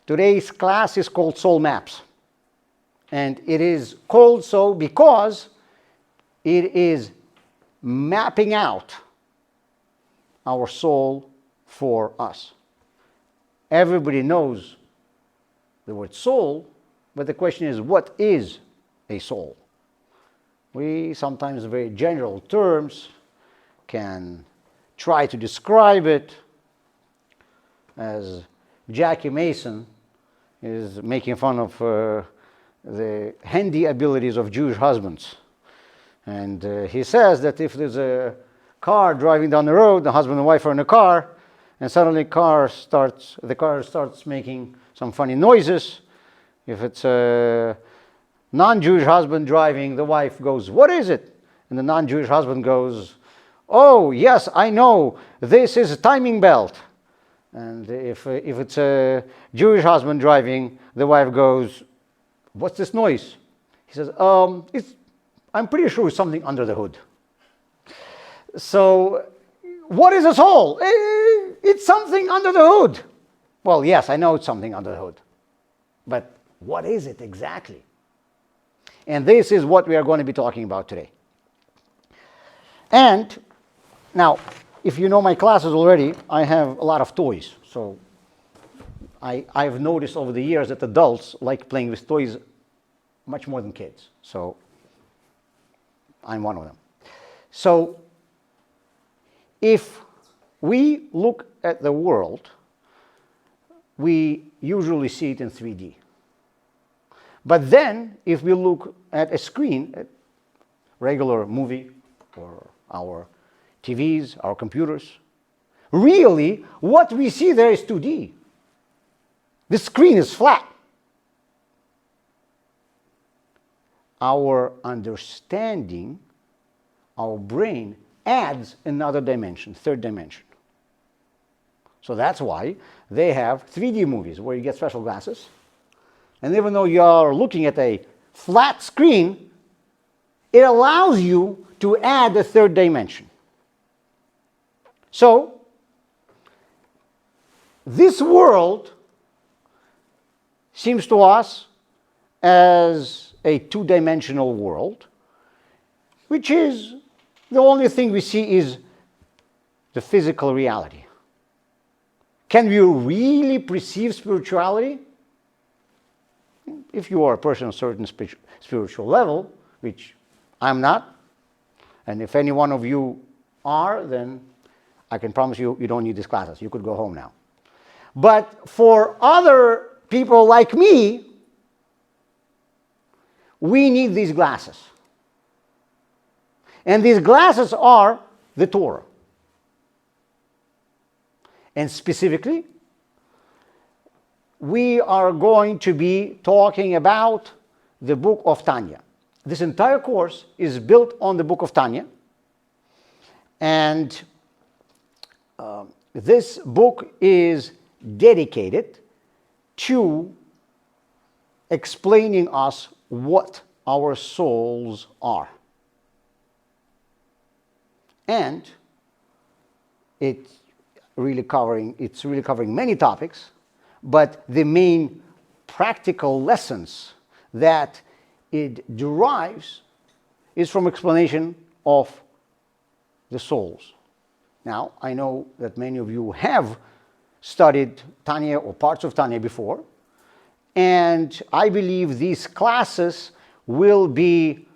Today's class is called Soul Maps. And it is called so because it is mapping out our soul for us. Everybody knows the word soul, but the question is, what is a soul? We sometimes, in very general terms, can try to describe it, as Jackie Mason is making fun of the handy abilities of Jewish husbands. And he says that if there's a car driving down the road, the husband and wife are in a car, and suddenly the car starts making some funny noises. If it's a non-Jewish husband driving, the wife goes, "What is it?" And the non-Jewish husband goes, "Oh, yes, I know, this is a timing belt." And if it's a Jewish husband driving, the wife goes, "What's this noise?" He says, I'm pretty sure it's something under the hood." So, what is a soul? It's something under the hood. Well, yes, I know it's something under the hood. But what is it exactly? And this is what we are going to be talking about today. And now, if you know my classes already, I have a lot of toys. So I've noticed over the years that adults like playing with toys much more than kids. So I'm one of them. So if we look at the world, we usually see it in 3D. But then, if we look at a screen, a regular movie, or our TVs, our computers, really, what we see there is 2D. The screen is flat. Our understanding, our brain, adds another dimension, third dimension. So that's why they have 3D movies where you get special glasses. And even though you're looking at a flat screen, it allows you to add a third dimension. So, this world seems to us as a two-dimensional world, which is the only thing we see is the physical reality. Can we really perceive spirituality? If you are a person of a certain spiritual level, which I'm not, and if any one of you are, then I can promise you, you don't need these classes. You could go home now. But for other people like me, we need these glasses. And these glasses are the Torah. And specifically, we are going to be talking about the book of Tanya. This entire course is built on the book of Tanya. And this book is dedicated to explaining us what our souls are. And it's really covering many topics, but the main practical lessons that it derives is from explanation of the souls. Now, I know that many of you have studied Tanya or parts of Tanya before, and I believe these classes will be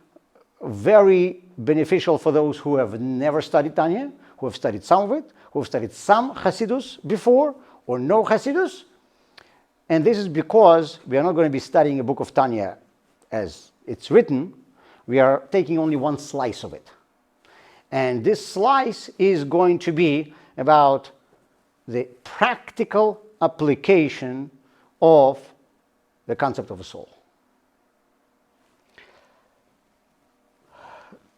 very beneficial for those who have never studied Tanya, who have studied some of it, who have studied some Hasidus before, or no Hasidus. And this is because we are not going to be studying a book of Tanya as it's written. We are taking only one slice of it. And this slice is going to be about the practical application of the concept of a soul.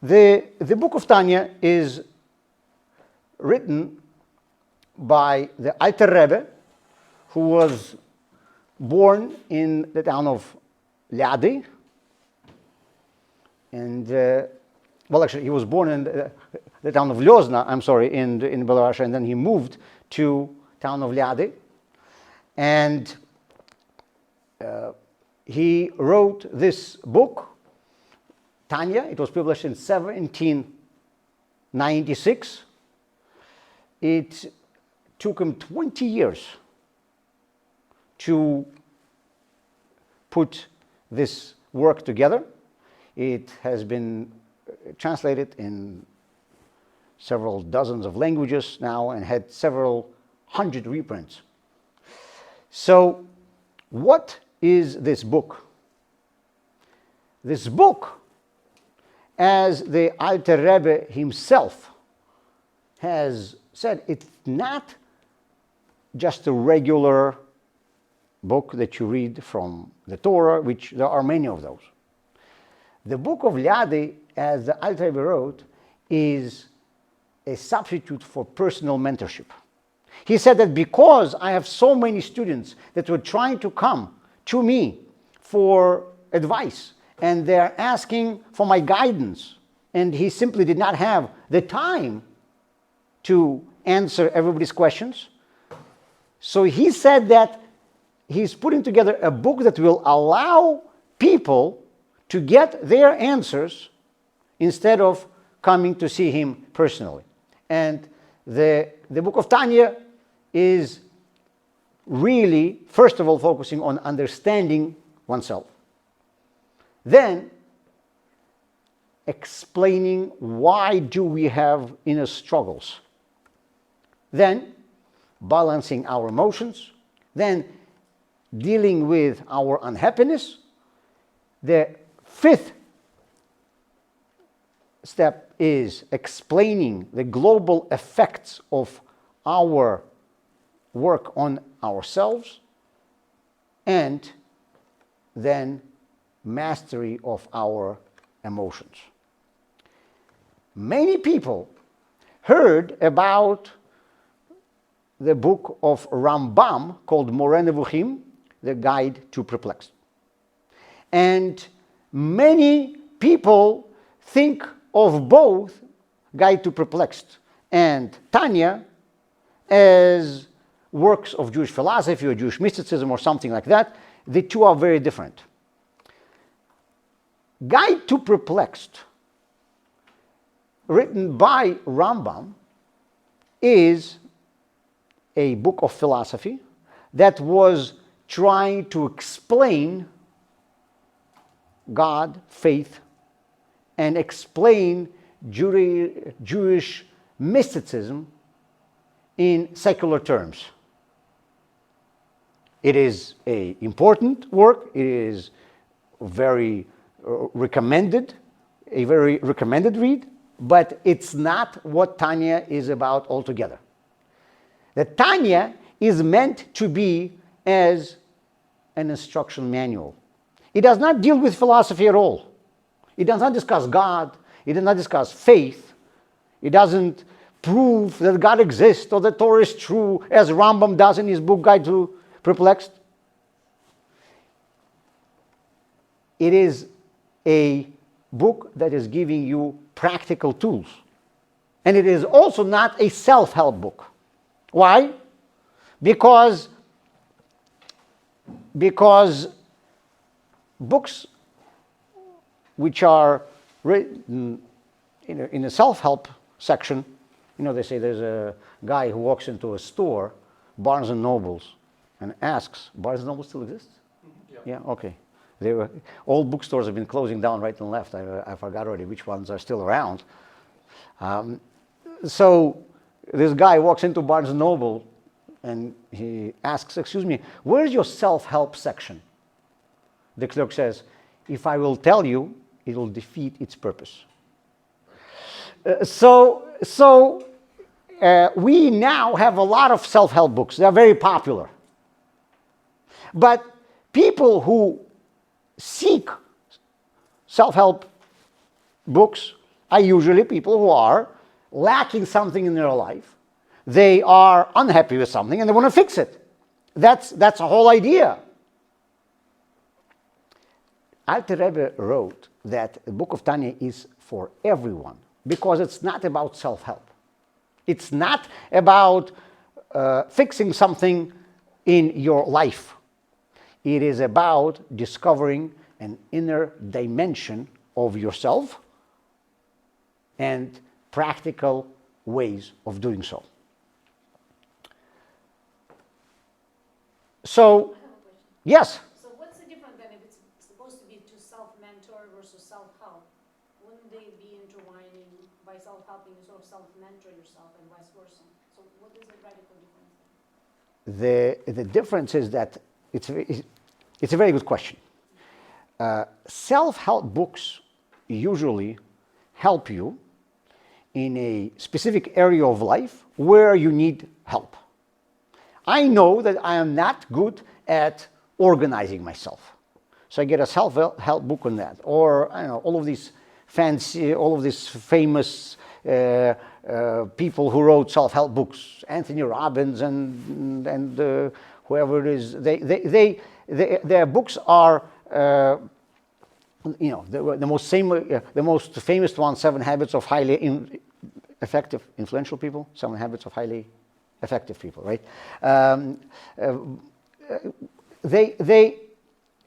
The book of Tanya is written by the Alter Rebbe, who was born in the town of Liadi. And, well, actually, he was born in the town of Lyozna, in Belarus, and then he moved to town of Liadi. And he wrote this book, Tanya. It was published in 1796. It took him 20 years to put this work together. It has been translated in several dozens of languages now and had several hundred reprints. So, what is this book? This book, as the Alter Rebbe himself has said, it's not just a regular book that you read from the Torah, which there are many of those. The book of Liadi, as the Alter Rebbe wrote, is a substitute for personal mentorship. He said that because I have so many students that were trying to come to me for advice, and they're asking for my guidance, and he simply did not have the time to answer everybody's questions. So he said that he's putting together a book that will allow people to get their answers instead of coming to see him personally. And the book of Tanya is really, first of all, focusing on understanding oneself. Then, explaining why do we have inner struggles. Then, balancing our emotions. Then, dealing with our unhappiness. The fifth step is explaining the global effects of our work on ourselves, and then mastery of our emotions. Many people heard about the book of Rambam called Moreh Nevuchim, the Guide to Perplexed. And many people think of both Guide to Perplexed and Tanya as works of Jewish philosophy or Jewish mysticism or something like that. The two are very different. Guide to Perplexed, written by Rambam, is a book of philosophy that was trying to explain God, faith, and explain Jewish mysticism in secular terms. It is an important work. It is very recommended, a very recommended read, but it's not what Tanya is about altogether. The Tanya is meant to be as an instruction manual. It does not deal with philosophy at all. It does not discuss God. It does not discuss faith. It doesn't prove that God exists or that Torah is true, as Rambam does in his book Guide to Perplexed. It is a book that is giving you practical tools. And it is also not a self-help book. Why? Because books which are written in a self-help section, they say there's a guy who walks into a store, Barnes and Nobles, and asks, Barnes and Noble still exists? Mm-hmm. Yeah, okay. All bookstores have been closing down right and left. I forgot already which ones are still around. So this guy walks into Barnes and Noble and he asks, excuse me, where's your self-help section? The clerk says, if I will tell you, it will defeat its purpose. So we now have a lot of self-help books. They're very popular. But people who seek self-help books are usually people who are lacking something in their life. They are unhappy with something and they want to fix it. That's the whole idea. Alter Rebbe wrote that the book of Tanya is for everyone because it's not about self-help. It's not about fixing something in your life. It is about discovering an inner dimension of yourself and practical ways of doing so. So, yes? So what's the difference then if it's supposed to be to self-mentor versus self-help? Wouldn't they be intertwining by self-helping you sort of self-mentor yourself and vice versa? So what is the radical difference then? The difference is that it's a very good question. Self-help books usually help you in a specific area of life where you need help. I know that I am not good at organizing myself. So I get a self-help book on that. Or, I don't know, all of these famous people who wrote self-help books, Anthony Robbins and whoever it is, their books are, the most famous one, 7 Habits of Highly Effective, Influential People, 7 Habits of Highly Effective People, right?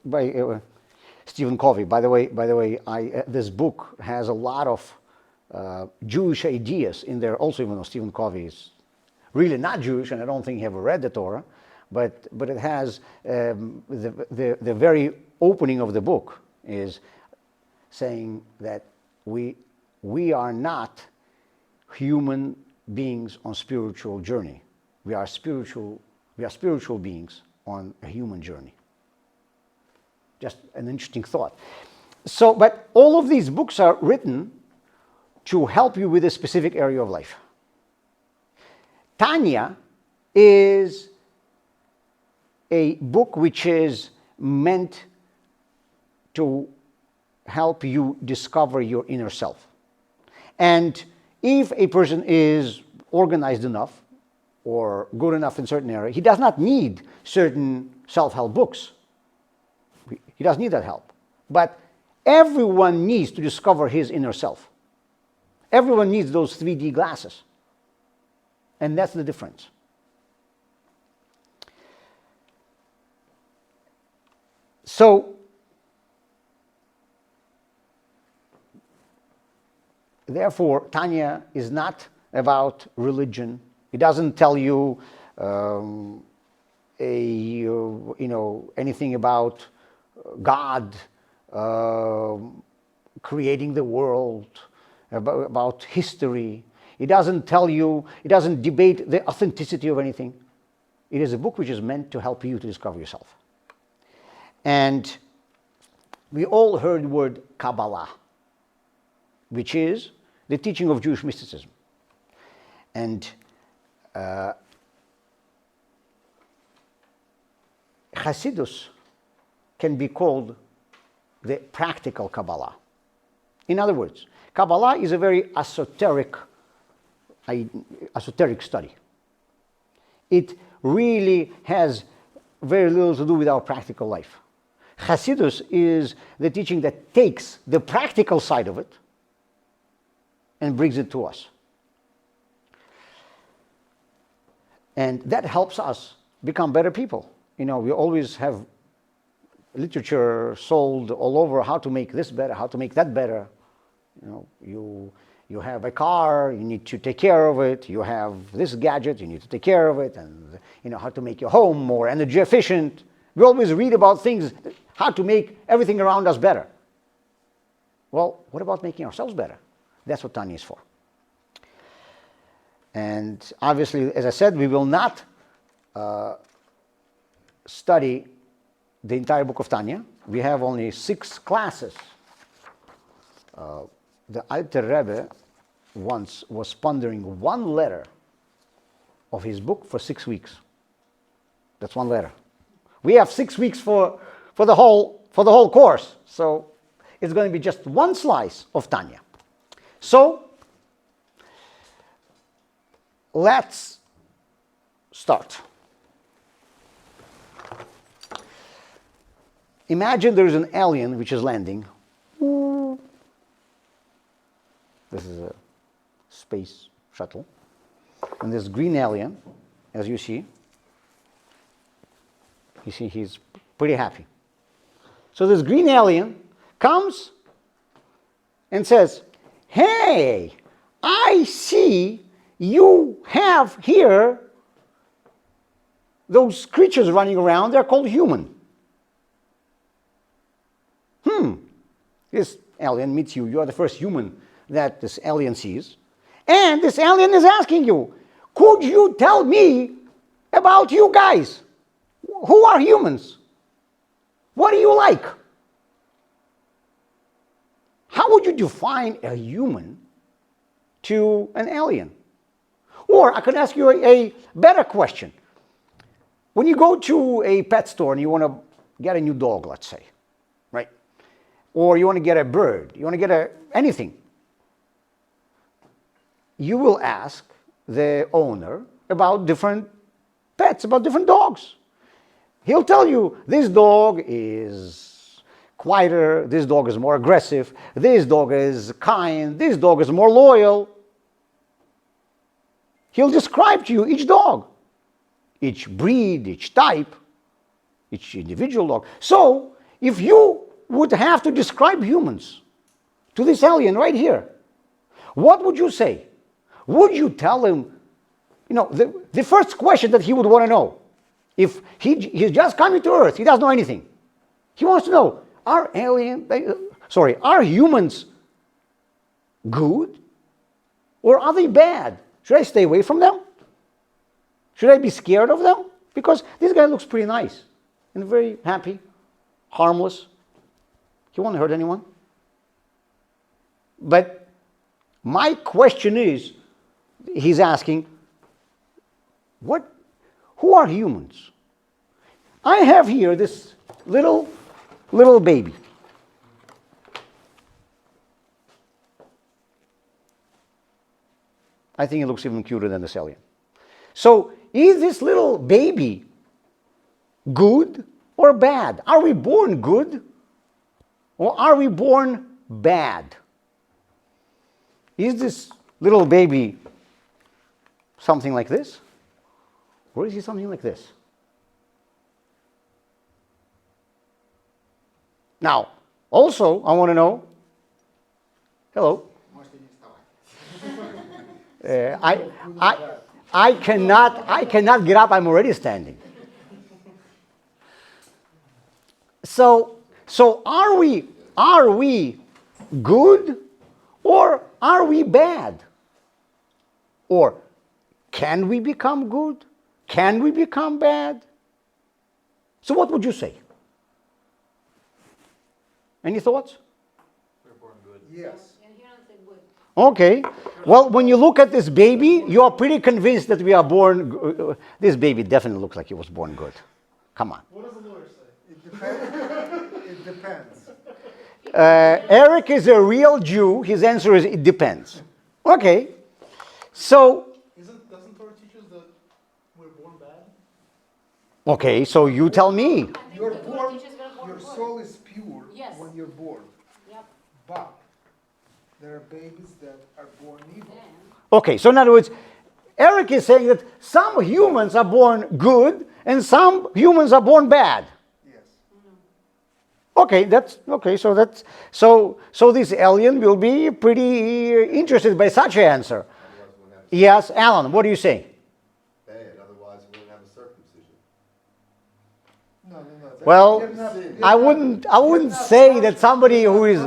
By Stephen Covey. By the way, this book has a lot of Jewish ideas in there. Also, even though Stephen Covey is really not Jewish, and I don't think he ever read the Torah, but it has the very opening of the book is saying that we are not human beings on spiritual journey. We are spiritual beings on a human journey. Just an interesting thought. So, but all of these books are written to help you with a specific area of life. Tanya is a book which is meant to help you discover your inner self. And if a person is organized enough or good enough in certain area, he does not need certain self-help books. He doesn't need that help. But everyone needs to discover his inner self. Everyone needs those 3D glasses. And that's the difference. So, therefore, Tanya is not about religion. It doesn't tell you, anything about God creating the world, about history. It doesn't tell you, it doesn't debate the authenticity of anything. It is a book which is meant to help you to discover yourself. And we all heard the word Kabbalah, which is the teaching of Jewish mysticism. And Hasidus can be called the practical Kabbalah. In other words, Kabbalah is a very esoteric study. It really has very little to do with our practical life. Hasidus is the teaching that takes the practical side of it and brings it to us. And that helps us become better people. We always have literature sold all over how to make this better, how to make that better. You have a car, you need to take care of it. You have this gadget, you need to take care of it. And how to make your home more energy efficient. We always read about things, how to make everything around us better. Well, what about making ourselves better? That's what Tanya is for. And obviously, as I said, we will not study the entire book of Tanya. We have only 6 classes. The Alter Rebbe once was pondering one letter of his book for 6 weeks. That's one letter. We have 6 weeks for the whole course. So it's going to be just one slice of Tanya. So let's start. Imagine there is an alien which is landing. This is a space shuttle. And this green alien, as you see he's pretty happy. So this green alien comes and says, hey, I see you have here those creatures running around. They're called human. This alien meets you. You are the first human that this alien sees. And this alien is asking you, could you tell me about you guys? Who are humans? What do you like? How would you define a human to an alien? Or I could ask you a better question. When you go to a pet store and you want to get a new dog, let's say, right? Or you want to get a bird, you want to get anything, you will ask the owner about different pets, about different dogs. He'll tell you, this dog is quieter, this dog is more aggressive, this dog is kind, this dog is more loyal. He'll describe to you each dog, each breed, each type, each individual dog. So, if you would have to describe humans to this alien right here, what would you say? Would you tell him, the first question that he would want to know, if he's just coming to Earth, he doesn't know anything. He wants to know, are humans good or are they bad? Should I stay away from them? Should I be scared of them? Because this guy looks pretty nice and very happy, harmless. He won't hurt anyone. But my question is, he's asking, who are humans? I have here this little baby. I think it looks even cuter than this alien. So, is this little baby good or bad? Are we born good or are we born bad? Is this little baby something like this? Or is he something like this? Now, also, I want to know, hello. I cannot get up, I'm already standing. So are we good or are we bad? Or can we become good? Can we become bad? So what would you say? Any thoughts? We're born good. Yes. Inherently good. Okay. Well, when you look at this baby, you are pretty convinced that we are born. This baby definitely looks like he was born good. Come on. What does the lawyer say? It depends. It depends. Eric is a real Jew. His answer is it depends. Okay. So. Doesn't Torah teach us that we're born bad? Okay, so you tell me. I think You're the Torah born. teaches we're born Your good. soul is pure Yes. when you're born, Yep. but there are babies that are born evil. Then, Okay, so in other words, Eric is saying that some humans are born good and some humans are born bad. Yes. Okay, that's okay. So this alien will be pretty interested by such an answer. Otherwise, we wouldn't have Yes, Alan, what do you say? bad. Otherwise, we wouldn't have a circumcision. No. Well, You're not- I wouldn't say that somebody who is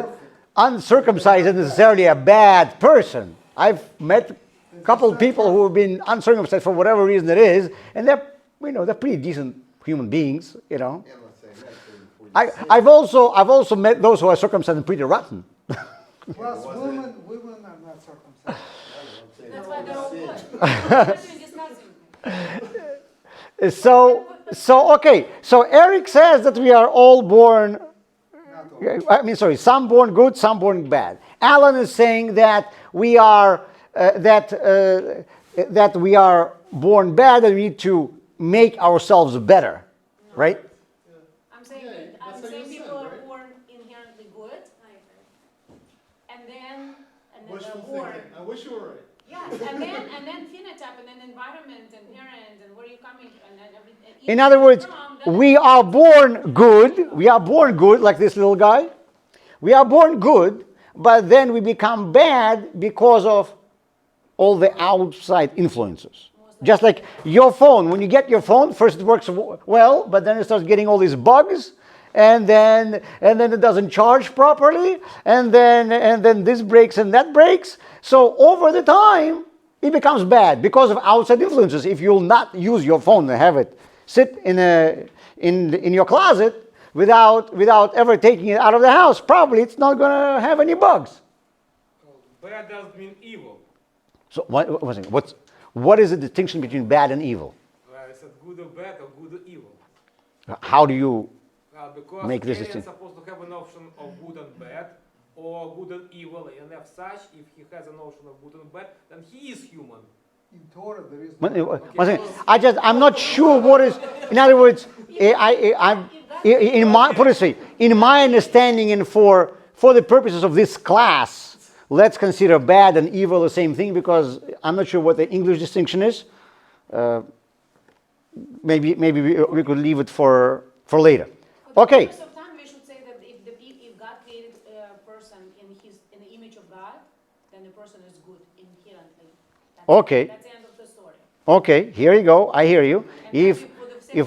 uncircumcised is necessarily a bad person. I've met a couple of people who have been uncircumcised for whatever reason it is, and they're pretty decent human beings. Yeah, I'm not saying that. Before you say I've also met those who are circumcised and pretty rotten. Plus, women are not circumcised. that's why they're all good. We're discussing. Okay. So Eric says that we are all born. Not all. Some born good, some born bad. Alan is saying that we are that we are born bad and we need to make ourselves better, right? I'm saying, Yeah, I'm that's what saying you people said, are right? born inherently good. And then they're Wishful born. thinking. I wish you were right. Yes, and then phenotype, and then environment, and parent, and where you coming, and then everything. In other words, we are born good. We are born good, like this little guy. We are born good, but then we become bad because of all the outside influences. Just like your phone. When you get your phone, first it works well, but then it starts getting all these bugs, and then it doesn't charge properly, and then this breaks and that breaks. So over the time, it becomes bad because of outside influences. If you'll not use your phone and have it sit in your closet without ever taking it out of the house, probably it's not going to have any bugs. Bad doesn't mean evil. So what is the distinction between bad and evil? Is it good or bad or good or evil? How do you Because make this alien is distinction? supposed to have a notion of good and bad, or good and evil, and as such, if he has a notion of good and bad, then he is human. In Torah, there is One second. I'm not sure what is. In other words, in my put it this way, in my understanding, and for the purposes of this class, let's consider bad and evil the same thing, because I'm not sure what the English distinction is. Maybe we could leave it for later. For the Okay. purpose of time, we should say that if God created a person in the image of God, then the person is good inherently. Okay. That's the end of the story. Okay, here you go. I hear you. If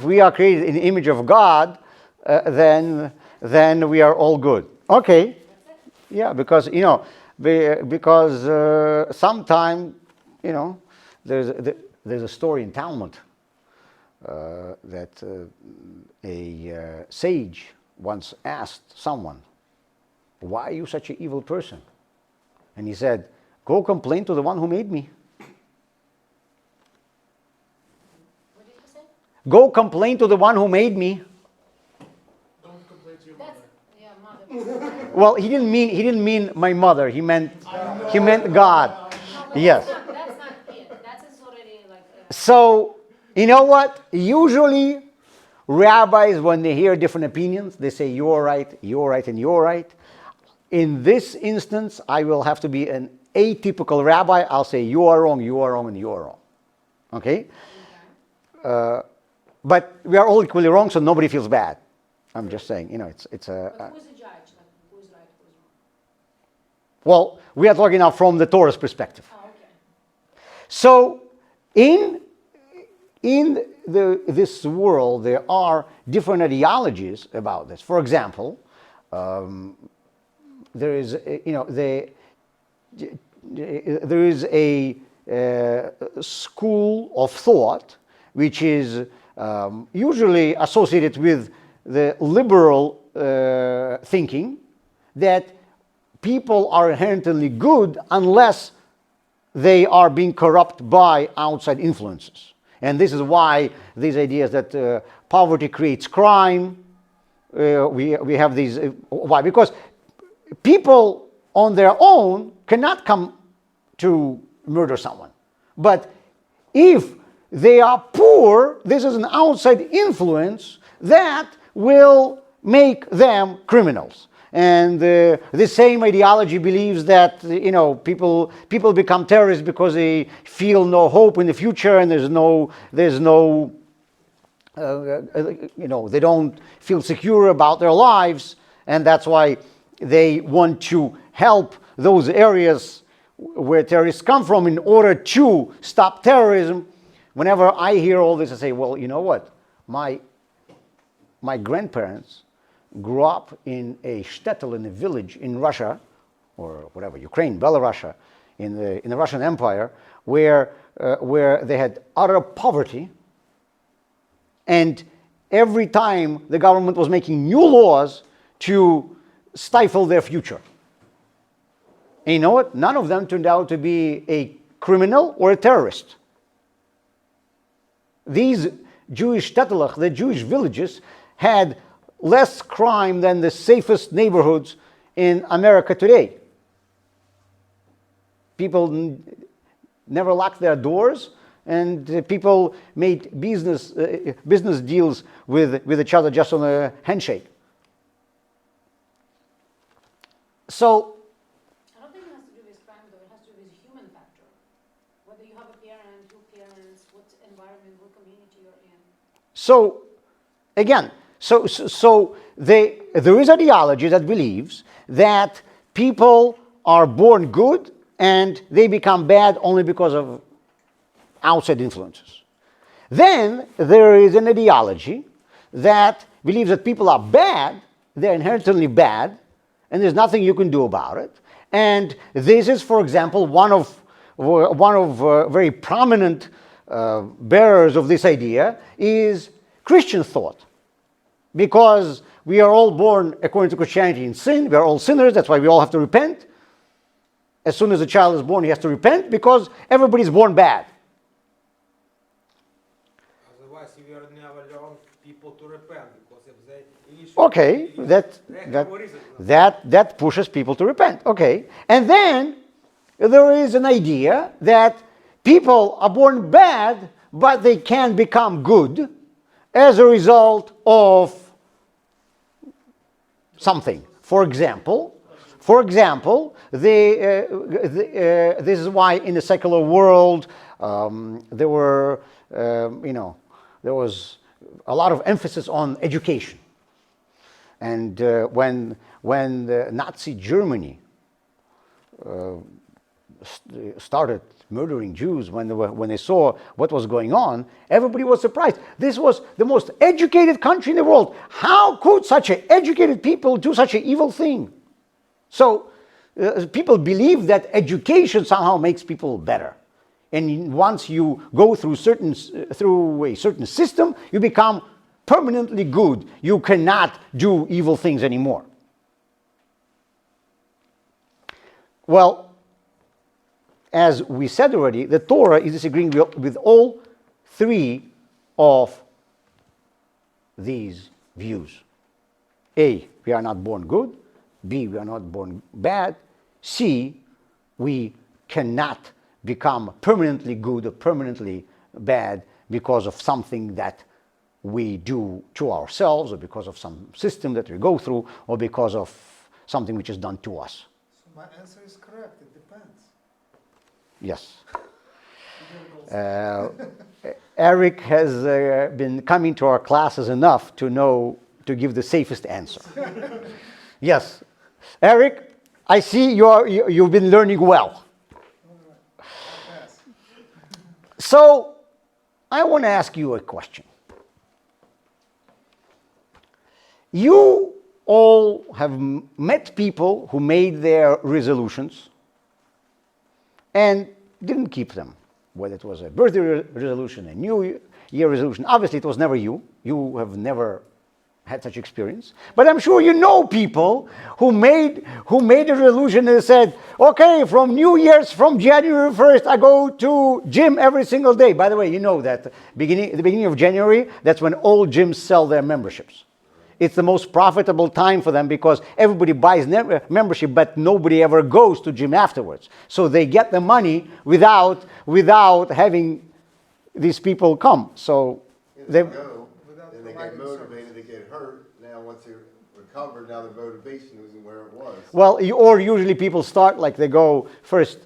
we are created in the image of God, then we are all good. Okay. Yeah, because sometime there's a story in Talmud that a sage once asked someone, "Why are you such an evil person?" And he said, "Go complain to the one who made me." What did you say? Go complain to the one who made me. That's, yeah, mother. Well, he didn't mean my mother. He meant God. Yes. That's not it. That's already like. So, you know what? Usually, rabbis, when they hear different opinions, they say, "You're right, you're right, and you're right." In this instance, I will have to be an atypical rabbi. I'll say, "You are wrong, you are wrong, and you are wrong." Okay? But we are all equally wrong, so nobody feels bad. I'm just saying, it's a. But who's the judge? Like, who's right, who's wrong? Well, we are talking now from the Torah's perspective. Oh, okay. So, in this world, there are different ideologies about this. For example, there is a school of thought which is usually associated with the liberal thinking, that people are inherently good unless they are being corrupted by outside influences. And this is why these ideas that poverty creates crime, we have these. Why? Because people on their own cannot come to murder someone. But if they are poor, this is an outside influence that will make them criminals. And the same ideology believes that people become terrorists because they feel no hope in the future, and there's no they don't feel secure about their lives, and that's why they want to help those areas where terrorists come from in order to stop terrorism. Whenever I hear all this, I say, well, you know what? My grandparents grew up in a shtetl, in a village in Russia, or whatever, Ukraine, Belarus, in the Russian Empire, where they had utter poverty, and every time the government was making new laws to stifle their future. And you know what? None of them turned out to be a criminal or a terrorist. These Jewish shtetl, the Jewish villages, had less crime than the safest neighborhoods in America today. People never locked their doors, and people made business deals with each other just on a handshake. So, I don't think it has to do with crime, though. It has to do with human factor. So, again, there is ideology that believes that people are born good and they become bad only because of outside influences. Then there is an ideology that believes that people are bad, they're inherently bad, and there's nothing you can do about it. And this is, for example, one of very prominent bearers of this idea is Christian thought. Because we are all born, according to Christianity, in sin, we are all sinners, that's why we all have to repent. As soon as a child is born, he has to repent because everybody's born bad. Otherwise, we are never learn people to repent because if they initially Okay, that pushes people to repent. Okay, and then there is an idea that people are born bad, but they can become good as a result of something. For example, this is why in the secular world there was a lot of emphasis on education. And when the Nazi Germany started murdering Jews, when they saw what was going on, everybody was surprised. This was the most educated country in the world. How could such educated people do such an evil thing? So people believe that education somehow makes people better. And once you go through a certain system, you become permanently good. You cannot do evil things anymore. Well, as we said already, the Torah is disagreeing with all three of these views. A, we are not born good. B, we are not born bad. C, we cannot become permanently good or permanently bad because of something that we do to ourselves, or because of some system that we go through, or because of something which is done to us. So my answer is correct, it depends. Yes. Eric has been coming to our classes enough to know to give the safest answer. Yes. Eric, I see you've been learning well. Yes. So, I want to ask you a question. You all have met people who made their resolutions and didn't keep them, whether it was a birthday resolution, a New Year resolution. Obviously, it was never you. You have never had such experience. But I'm sure you know people who made a resolution and said, okay, from January 1st, I go to gym every single day. By the way, you know that the beginning of January, that's when all gyms sell their memberships. It's the most profitable time for them because everybody buys membership, but nobody ever goes to gym afterwards. So they get the money without having these people come. So They they, go, Without then they get providing motivated, they get hurt. Now, once they're recovered, now their motivation isn't where it was. well, or usually people start like they go first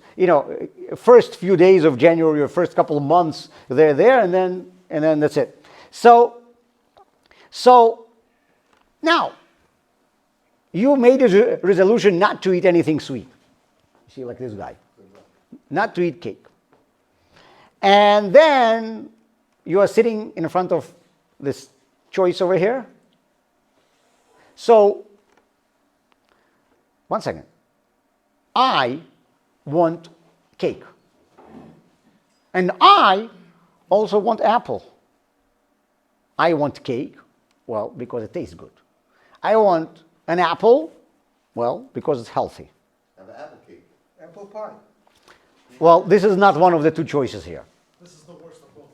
few days of January or first couple of months they're there, and then that's it. So now you made a resolution not to eat anything sweet. You see, like this guy, not to eat cake, and then you are sitting in front of this choice over here. So, one second. I want cake. And I also want apple. I want cake, well, because it tastes good. I want an apple, well, because it's healthy. Have an apple cake. Apple pie. Well, this is not one of the two choices here. This is the worst of both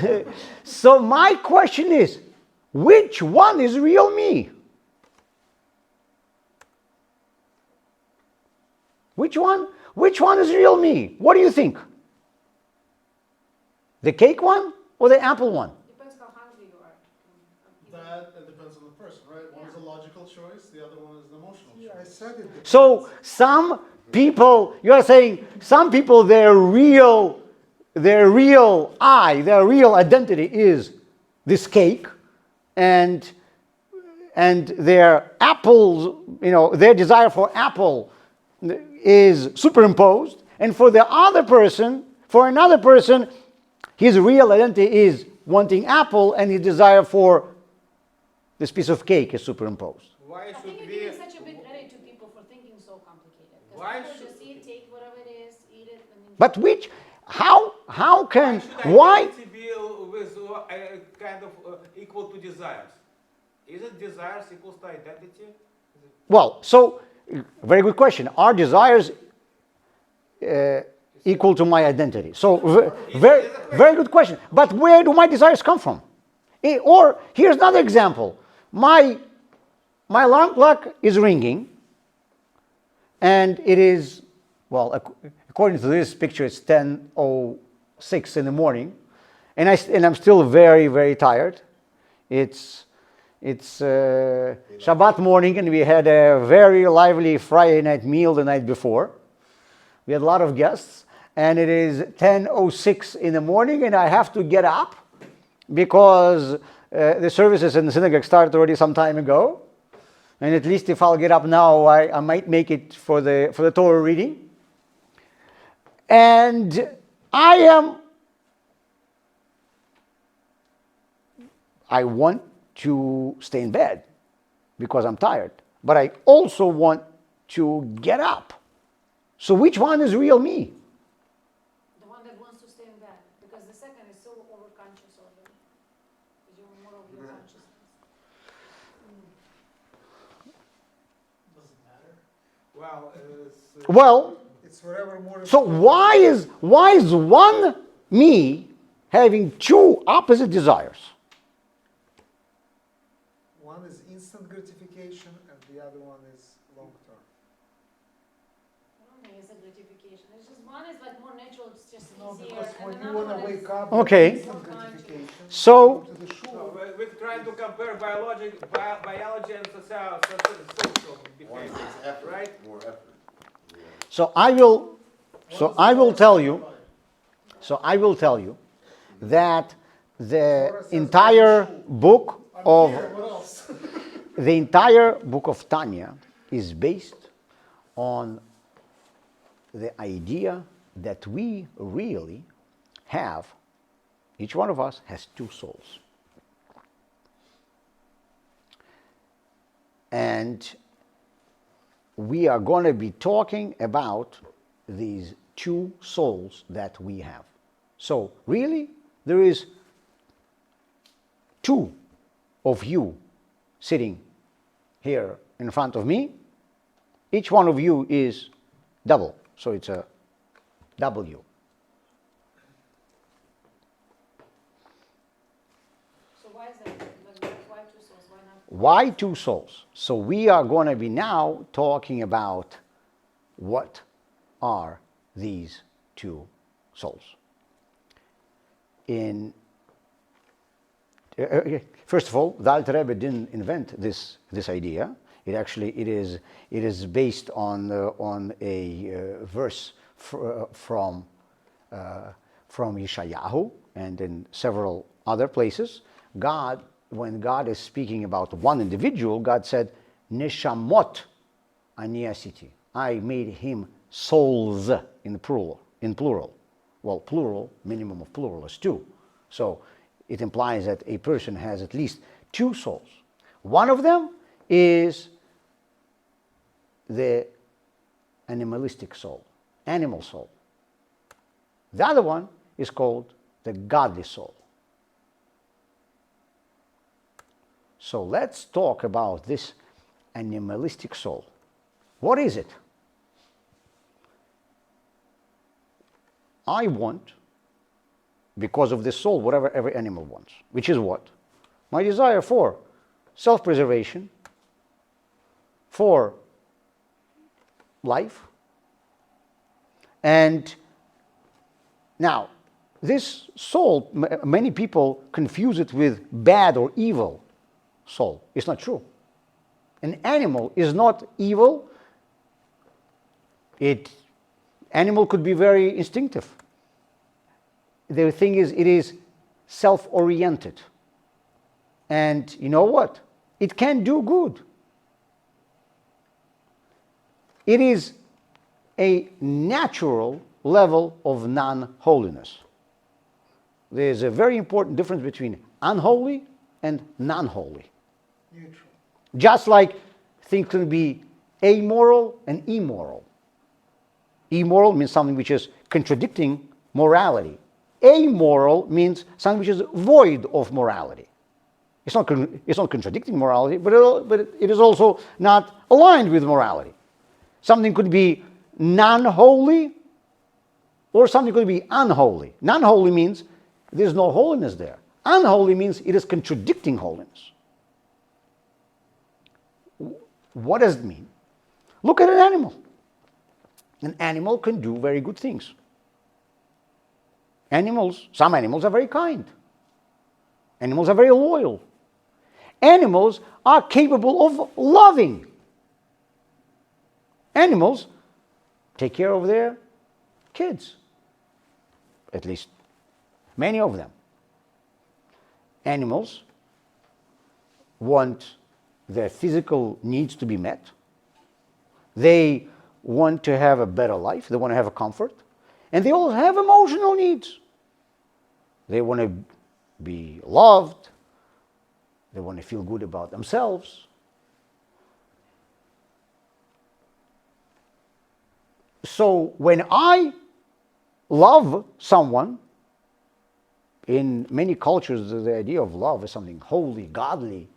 worlds. So my question is, which one is real me? Which one is real me? What do you think? The cake one or the apple one? Depends how hungry you are. That it depends on the person, right? One is a logical choice, the other one is an emotional Yeah, I choice. said it depends. So some people, you are saying some people, their real identity is this cake, and their apples, their desire for apple is superimposed, and for another person, his real identity is wanting apple, and his desire for this piece of cake is superimposed. Why I think should you're we? giving such a big credit to people for thinking so complicated. Why Because people should- just eat, take whatever it is, eat it, and then. But how can, Should why? identity be with kind of equal to desires? Is it desires equals to identity? Well, so, very good question. Are desires equal to my identity? So, very good question. But where do my desires come from? Or, here's another example. My alarm clock is ringing, and it is, well, according to this picture, it's 10:06 in the morning, and I'm still very, very tired. It's Shabbat morning, and we had a very lively Friday night meal the night before. We had a lot of guests, and it is 10:06 in the morning, and I have to get up because the services in the synagogue started already some time ago. And at least if I'll get up now, I might make it for the Torah reading. And I want to stay in bed because I'm tired, but I also want to get up. So which one is real me? The one that wants to stay in bed, because the second is so overconscious already. Because you're more of your consciousness. Doesn't matter. Well, Well, It's whatever more. so why is one me having two opposite desires? One is instant gratification and the other one is long term. I don't think it's a gratification. It's just one is like more natural, it's just No, easier. because And when you another wanna one is. wake up. Okay. it's instant gratification. So- Go to the shul. we're trying to compare biology and social One behavior, takes effort, right? more effort. Yeah. So I will tell you that the entire book of What else? the entire book of Tanya is based on the idea that we really have, each one of us has two souls. And we are going to be talking about these two souls that we have. So, really, there is two of you sitting here in front of me. Each one of you is double, so it's a W. So why is that? Like, why two souls? Why not? Why two souls? So we are going to be now talking about what are these two souls. First of all, the Alter Rebbe didn't invent this idea. It is based on a verse from Yeshayahu and in several other places. When God is speaking about one individual, God said, "Neshamot ani asiti." I made him souls in plural. Well, plural, minimum of plural is two. So it implies that a person has at least two souls. One of them is the animalistic soul, animal soul. The other one is called the godly soul. So let's talk about this animalistic soul. What is it? I want, because of this soul, whatever every animal wants, which is what? My desire for self-preservation, for life. And now, this soul, many people confuse it with bad or evil soul. It's not true. An animal is not evil. Animal could be very instinctive. The thing is, it is self-oriented. And you know what? It can do good. It is a natural level of non-holiness. There's a very important difference between unholy and non-holy. Neutral. Just like things can be amoral and immoral. Immoral means something which is contradicting morality. Amoral means something which is void of morality. It's not contradicting morality, but it is also not aligned with morality. Something could be non-holy or something could be unholy. Non-holy means there's no holiness there. Unholy means it is contradicting holiness. What does it mean? Look at an animal. An animal can do very good things. Some animals are very kind. Animals are very loyal. Animals are capable of loving. Animals take care of their kids. At least many of them. Animals want their physical needs to be met. They want to have a better life. They want to have a comfort. And they all have emotional needs. They want to be loved. They want to feel good about themselves. So when I love someone, in many cultures, the idea of love is something holy, godly,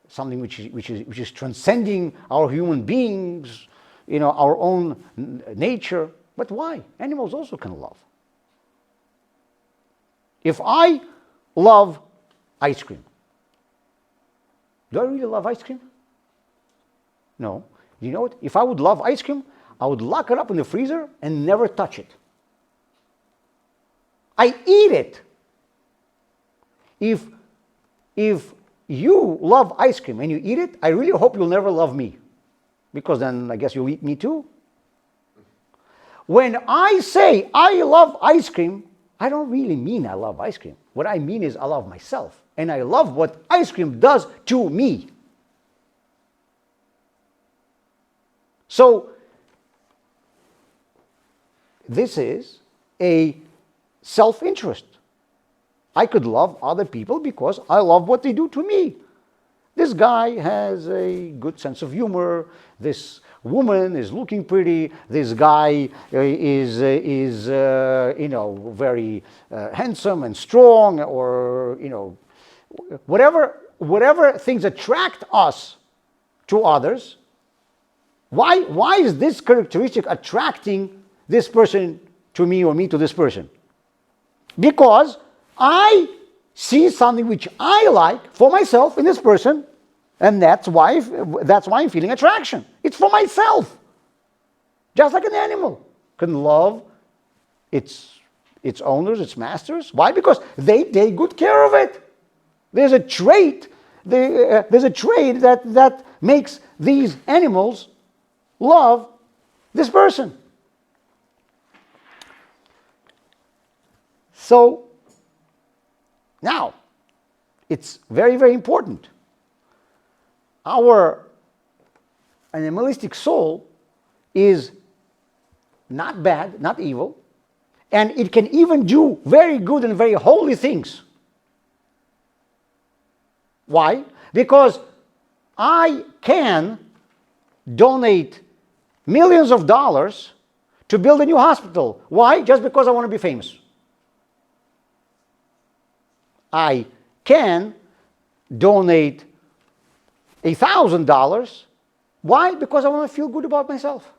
something which is transcending our human beings, our own nature. But why? Animals also can love. If I love ice cream, do I really love ice cream? No. You know what? If I would love ice cream, I would lock it up in the freezer and never touch it. I eat it. If you love ice cream and you eat it, I really hope you'll never love me, because then I guess you'll eat me too. When I say I love ice cream, I don't really mean I love ice cream. What I mean is I love myself, and I love what ice cream does to me. So this is a self-interest. I could love other people because I love what they do to me. This guy has a good sense of humor. This woman is looking pretty. This guy is very handsome and strong, or whatever things attract us to others. Why is this characteristic attracting this person to me or me to this person? Because I see something which I like for myself in this person, and that's why I'm feeling attraction. It's for myself. Just like an animal can love its owners, its masters. Why? Because they take good care of it. There's a trait. There's a trait that makes these animals love this person. So now, it's very, very important. Our animalistic soul is not bad, not evil, and it can even do very good and very holy things. Why? Because I can donate millions of dollars to build a new hospital. Why? Just because I want to be famous. I can donate $1,000. Why? Because I want to feel good about myself.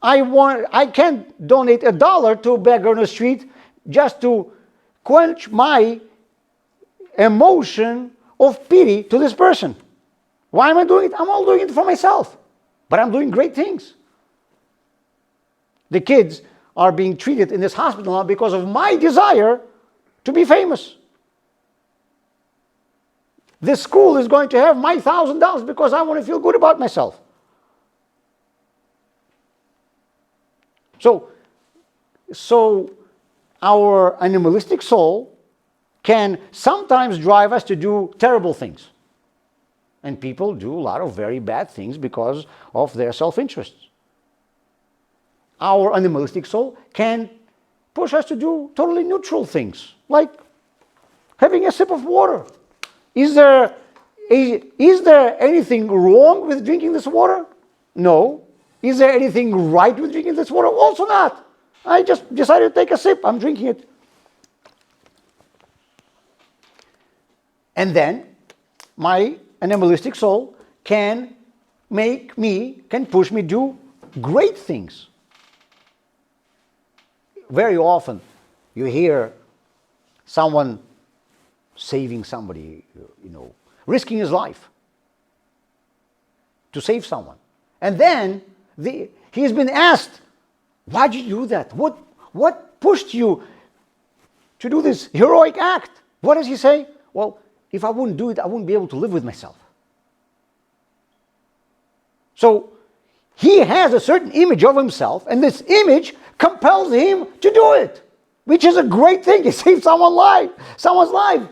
I can donate $1 to a beggar on the street just to quench my emotion of pity to this person. Why am I doing it? I'm all doing it for myself. But I'm doing great things. The kids are being treated in this hospital now because of my desire to be famous. This school is going to have my $1,000 because I want to feel good about myself. So our animalistic soul can sometimes drive us to do terrible things. And people do a lot of very bad things because of their self-interest. Our animalistic soul can push us to do totally neutral things, like having a sip of water. Is there anything wrong with drinking this water? No. Is there anything right with drinking this water? Also not. I just decided to take a sip. I'm drinking it. And then my animalistic soul can push me do great things. Very often you hear someone saving somebody, risking his life to save someone. And then he's been asked, why did you do that? What pushed you to do this heroic act? What does he say? Well, if I wouldn't do it, I wouldn't be able to live with myself. So he has a certain image of himself, and this image compels him to do it, which is a great thing. He saved someone's life.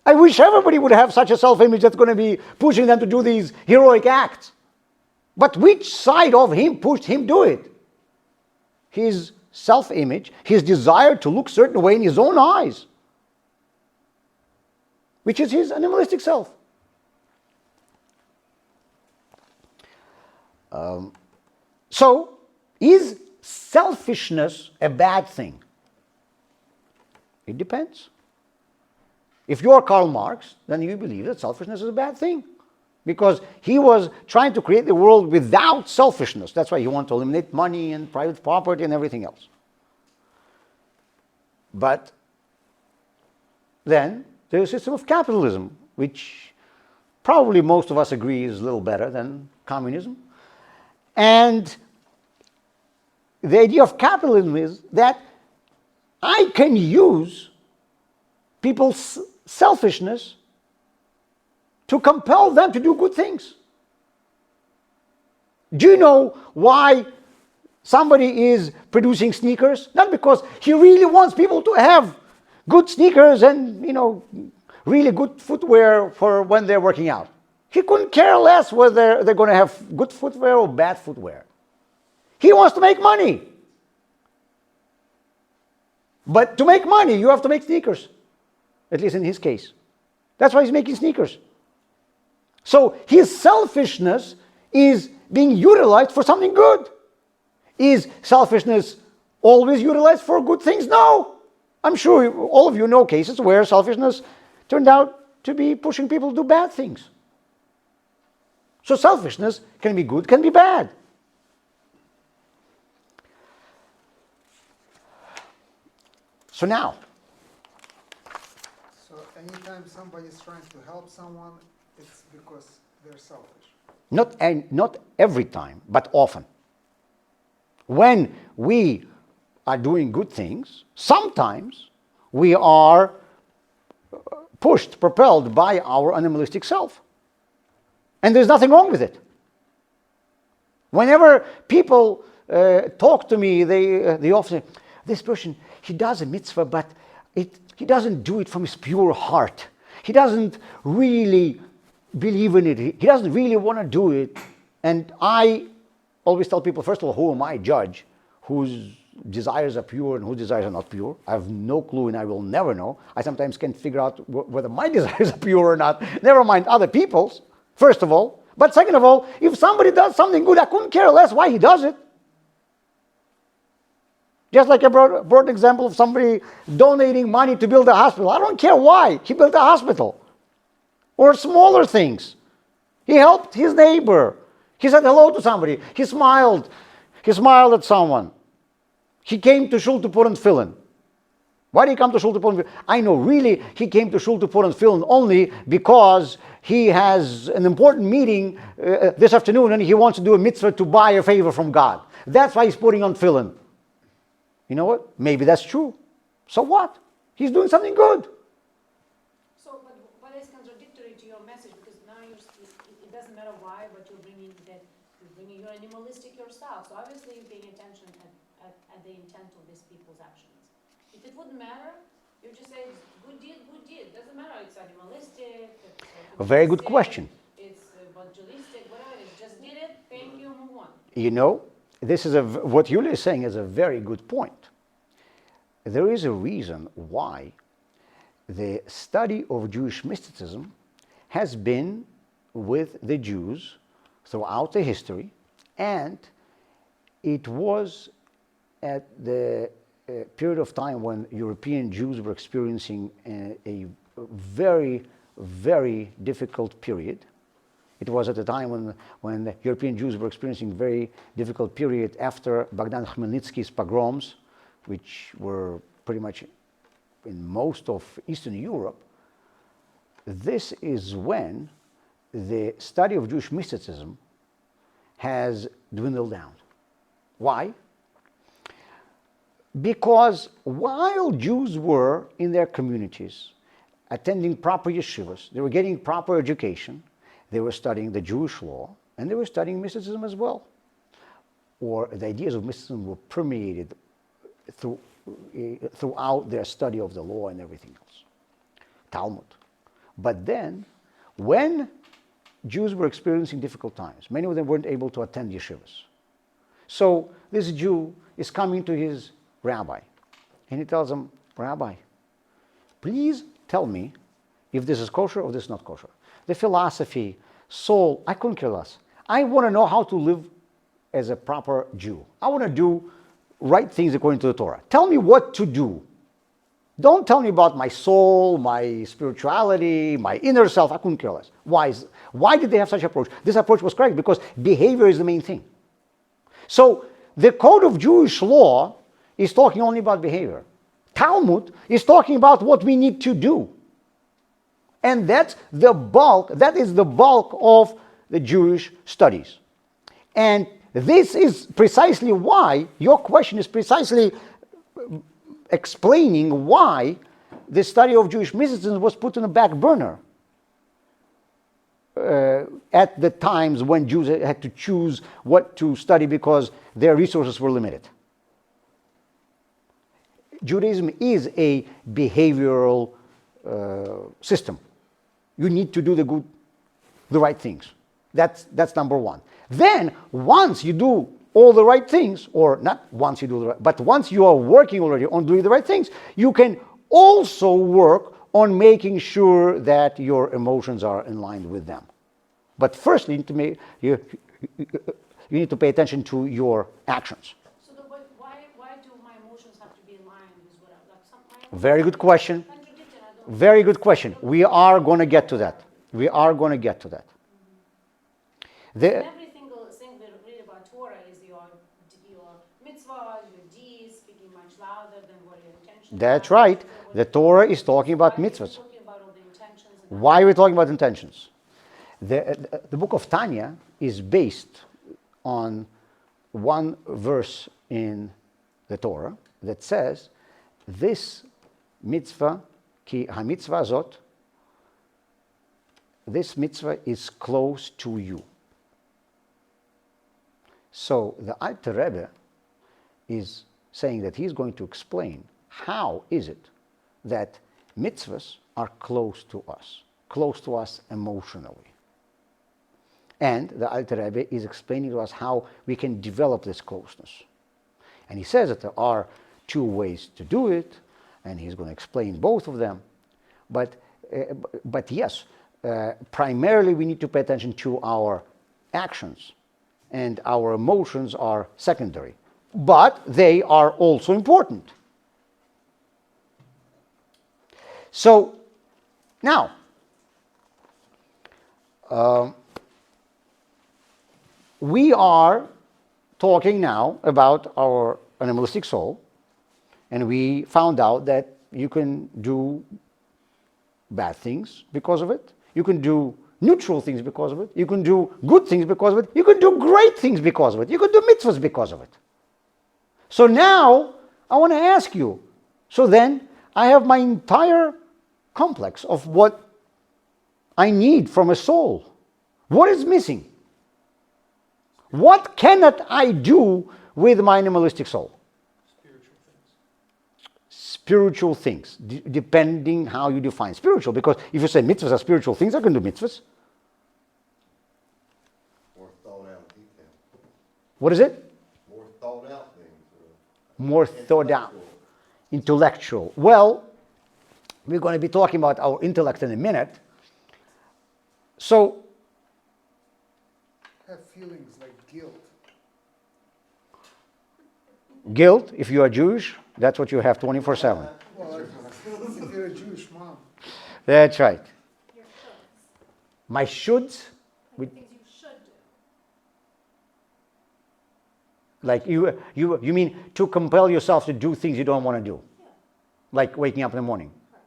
I wish everybody would have such a self-image that's going to be pushing them to do these heroic acts. But which side of him pushed him to do it? His self-image, his desire to look a certain way in his own eyes, which is his animalistic self. So, is selfishness a bad thing? It depends. If you are Karl Marx, then you believe that selfishness is a bad thing. Because he was trying to create the world without selfishness. That's why he wanted to eliminate money and private property and everything else. But then there's a system of capitalism, which probably most of us agree is a little better than communism. And the idea of capitalism is that I can use people's selfishness to compel them to do good things. Do you know why somebody is producing sneakers? Not because he really wants people to have good sneakers and, really good footwear for when they're working out. He couldn't care less whether they're going to have good footwear or bad footwear. He wants to make money. But to make money, you have to make sneakers. At least in his case. That's why he's making sneakers. So his selfishness is being utilized for something good. Is selfishness always utilized for good things? No. I'm sure all of you know cases where selfishness turned out to be pushing people to do bad things. So selfishness can be good, can be bad. So now, So anytime somebody is trying to help someone, it's because they're selfish. not every time, but often. When we are doing good things, sometimes we are pushed, propelled by our animalistic self. And there's nothing wrong with it. Whenever people talk to me, they often say, this person, he does a mitzvah, but he doesn't do it from his pure heart. He doesn't really believe in it. He doesn't really want to do it. And I always tell people, first of all, who am I to judge whose desires are pure and whose desires are not pure? I have no clue and I will never know. I sometimes can't figure out whether my desires are pure or not. Never mind other people's, first of all. But second of all, if somebody does something good, I couldn't care less why he does it. Just like I brought an example of somebody donating money to build a hospital. I don't care why he built a hospital. Or smaller things. He helped his neighbor. He said hello to somebody. He smiled. He smiled at someone. He came to shul to put on tefillin. Why did he come to shul to put on tefillin? I know really he came to shul to put on tefillin only because he has an important meeting this afternoon and he wants to do a mitzvah to buy a favor from God. That's why he's putting on tefillin. You know what? Maybe that's true. So what? He's doing something good. So, but it's contradictory to your message because now it doesn't matter why, but you're bringing your animalistic yourself. So obviously you're paying attention at the intent of these people's actions. If it wouldn't matter, You just say good deed, doesn't matter, it's animalistic, it's A very good humanistic, question. it's evangelistic, whatever it is, just did it, thank you, move on. You know, this is what Yulia is saying is a very good point. There is a reason why the study of Jewish mysticism has been with the Jews throughout the history, and it was at the period of time when European Jews were experiencing a very, very difficult period. It was at the time when the European Jews were experiencing a very difficult period after Bogdan Khmelnytsky's pogroms, which were pretty much in most of Eastern Europe. This is when the study of Jewish mysticism has dwindled down. Why? Because while Jews were in their communities, attending proper yeshivas, they were getting proper education, they were studying the Jewish law, and they were studying mysticism as well. Or the ideas of mysticism were permeated throughout their study of the law and everything else. Talmud. But then, when Jews were experiencing difficult times, many of them weren't able to attend yeshivas. So this Jew is coming to his rabbi, and he tells him, Rabbi, please tell me if this is kosher or this is not kosher. The philosophy, soul, I couldn't care less. I want to know how to live as a proper Jew. I want to do right things according to the Torah. Tell me what to do. Don't tell me about my soul, my spirituality, my inner self. I couldn't care less. Why did they have such approach? This approach was correct because behavior is the main thing. So the code of Jewish law is talking only about behavior. Talmud is talking about what we need to do. And that is the bulk of the Jewish studies. And this is precisely why, your question is precisely explaining why the study of Jewish mysticism was put on the back burner at the times when Jews had to choose what to study because their resources were limited. Judaism is a behavioral system. You need to do the right things. That's number one. Then, once you do all the right things, or not once you do the right, but once you are working already on doing the right things, you can also work on making sure that your emotions are in line with them. But first, you need to pay attention to your actions. So why do my emotions have to be in line with what I like? Very good question. Contradicting, I don't. Very good question. We are going to get to that. We are going to get to that. Every single thing we read about Torah is your mitzvah, your deeds, speaking much louder than what your intentions That's are. right. So what- The Torah is talking about why are we mitzvahs. talking about all the intentions and Why are we talking about intentions? The book of Tanya is based on one verse in the Torah that says, this mitzvah, ki ha-mitzvah zot, this mitzvah is close to you. So the Alter Rebbe is saying that he's going to explain how is it that mitzvahs are close to us emotionally. And the Alter Rebbe is explaining to us how we can develop this closeness. And he says that there are two ways to do it, and he's going to explain both of them. But yes, primarily we need to pay attention to our actions, and our emotions are secondary. But they are also important. So, now, we are talking now about our animalistic soul, and we found out that you can do bad things because of it. You can do neutral things because of it. You can do good things because of it. You can do great things because of it. You can do mitzvahs because of it. So now, I want to ask you, so then I have my entire complex of what I need from a soul. What is missing? What cannot I do with my animalistic soul? spiritual things, depending how you define spiritual. Because if you say mitzvahs are spiritual things, I can do mitzvahs. More thought out detail, What is it? more thought out things. More thought out. Intellectual. Intellectual. Well, we're going to be talking about our intellect in a minute. So, Have feelings like guilt. guilt, if you are Jewish, that's what you have 24/7. Well, if you're a Jewish mom, That's right. Your shoulds, My shoulds, like the things you should do. like you mean to compel yourself to do things you don't want to do, Yeah, like waking up in the morning. correct.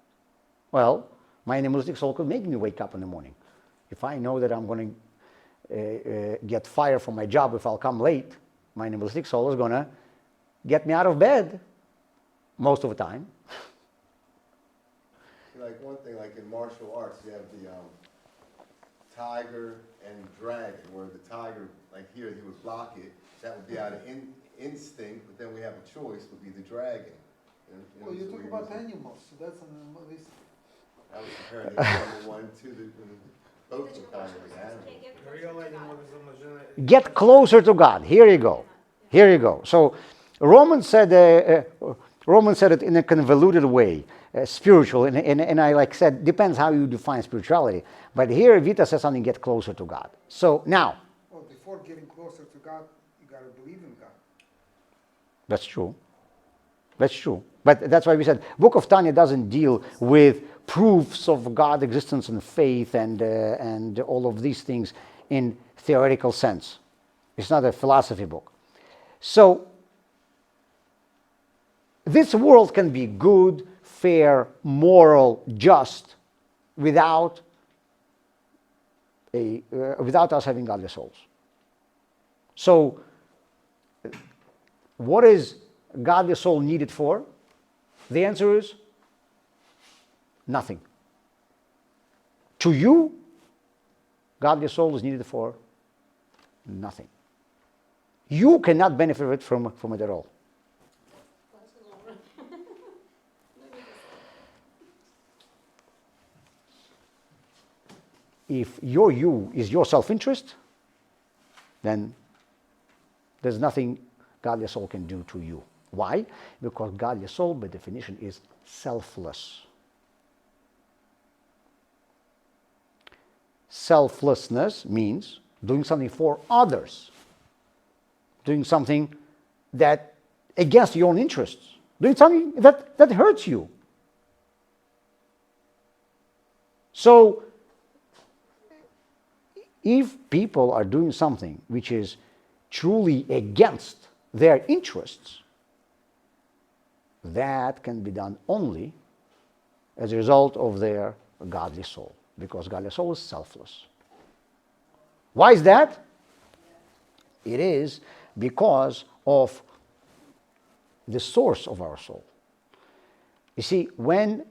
Well, my animalistic soul could make me wake up in the morning. If I know that I'm going to get fired from my job if I'll come late, my animalistic soul is going to get me out of bed most of the time. Like one thing, like in martial arts, you have the tiger and dragon, where the tiger, like here, he would block it. That would be out of instinct, but then we have a choice, would be the dragon. well, you so talk he about was- animals, so that's an animalistic. I was comparing the number one to the, both But the your kind question of is, animals. okay, get Real closer to God. animalism is Get closer to God. Here you go. Here you go. So Romans said it in a convoluted way, spiritual, and I like said, depends how you define spirituality. But here Vita says something, get closer to God. So now, Well, before getting closer to God, you gotta believe in God. that's true. That's true. But that's why we said Book of Tanya doesn't deal with proofs of God's existence and faith and all of these things in theoretical sense. It's not a philosophy book. So this world can be good, fair, moral, just, without us having godly souls. So, what is godly soul needed for? The answer is nothing. To you, godly soul is needed for nothing. You cannot benefit from it at all. Class is over. If your you is your self-interest, then there's nothing godly soul can do to you. Why? Because godly soul, by definition, is selfless. Selflessness means doing something for others, doing something that against your own interests, doing something that hurts you. So, if people are doing something which is truly against their interests, that can be done only as a result of their godly soul, because godly soul is selfless. Why is that? It is because of the source of our soul. You see, when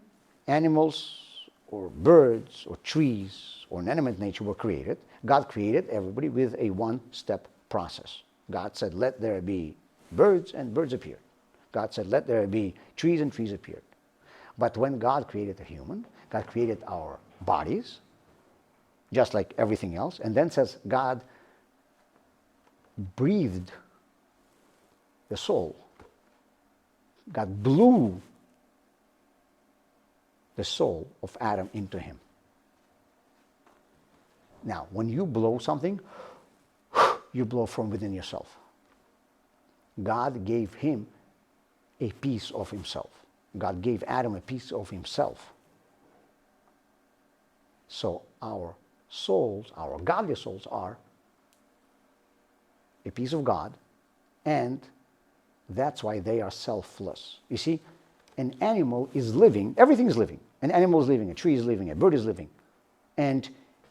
animals or birds or trees or inanimate nature were created, God created everybody with a one-step process. God said, let there be birds, and birds appeared. God said, let there be trees, and trees appeared. But when God created the human, God created our bodies, just like everything else, and then says God breathed the soul. God blew the soul of Adam into him. Now, when you blow something, you blow from within yourself. God gave him a piece of himself. God gave Adam a piece of himself. So our souls, our godly souls, are a piece of God, and that's why they are selfless. You see, an animal is living, everything is living. An animal is living, a tree is living, a bird is living. And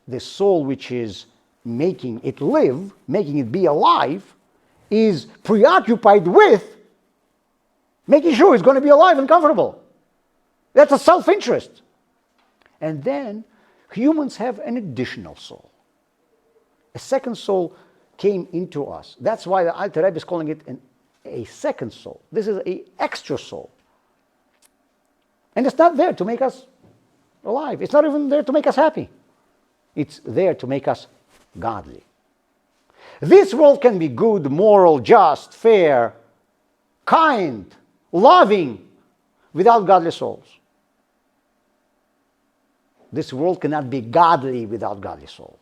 the soul which is making it live, making it be alive, is preoccupied with making sure it's going to be alive and comfortable. That's a self-interest. And then humans have an additional soul. A second soul came into us. That's why the Alter Rebbe is calling it a second soul. This is an extra soul. And it's not there to make us alive. It's not even there to make us happy. It's there to make us godly. This world can be good, moral, just, fair, kind, loving, without godly souls. This world cannot be godly without godly soul.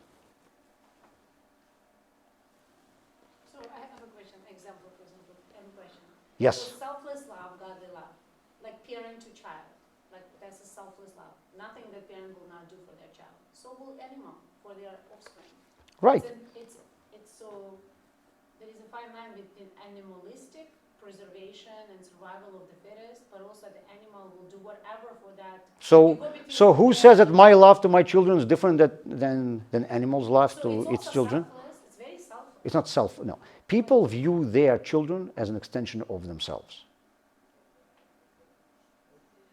So I have a question, example, for example, question. Yes. So selfless love, godly love, like parent to child, like that's a selfless love. Nothing that parent will not do for their child. So will animal for their offspring. Right. It's so, there is a fine line between animalistic preservation and survival of the fittest, but also the animal will do whatever for that. So who says that my love to my children is different than animals' love So to it's its also children? selfless, it's very selfless. It's not self, no. People view their children as an extension of themselves.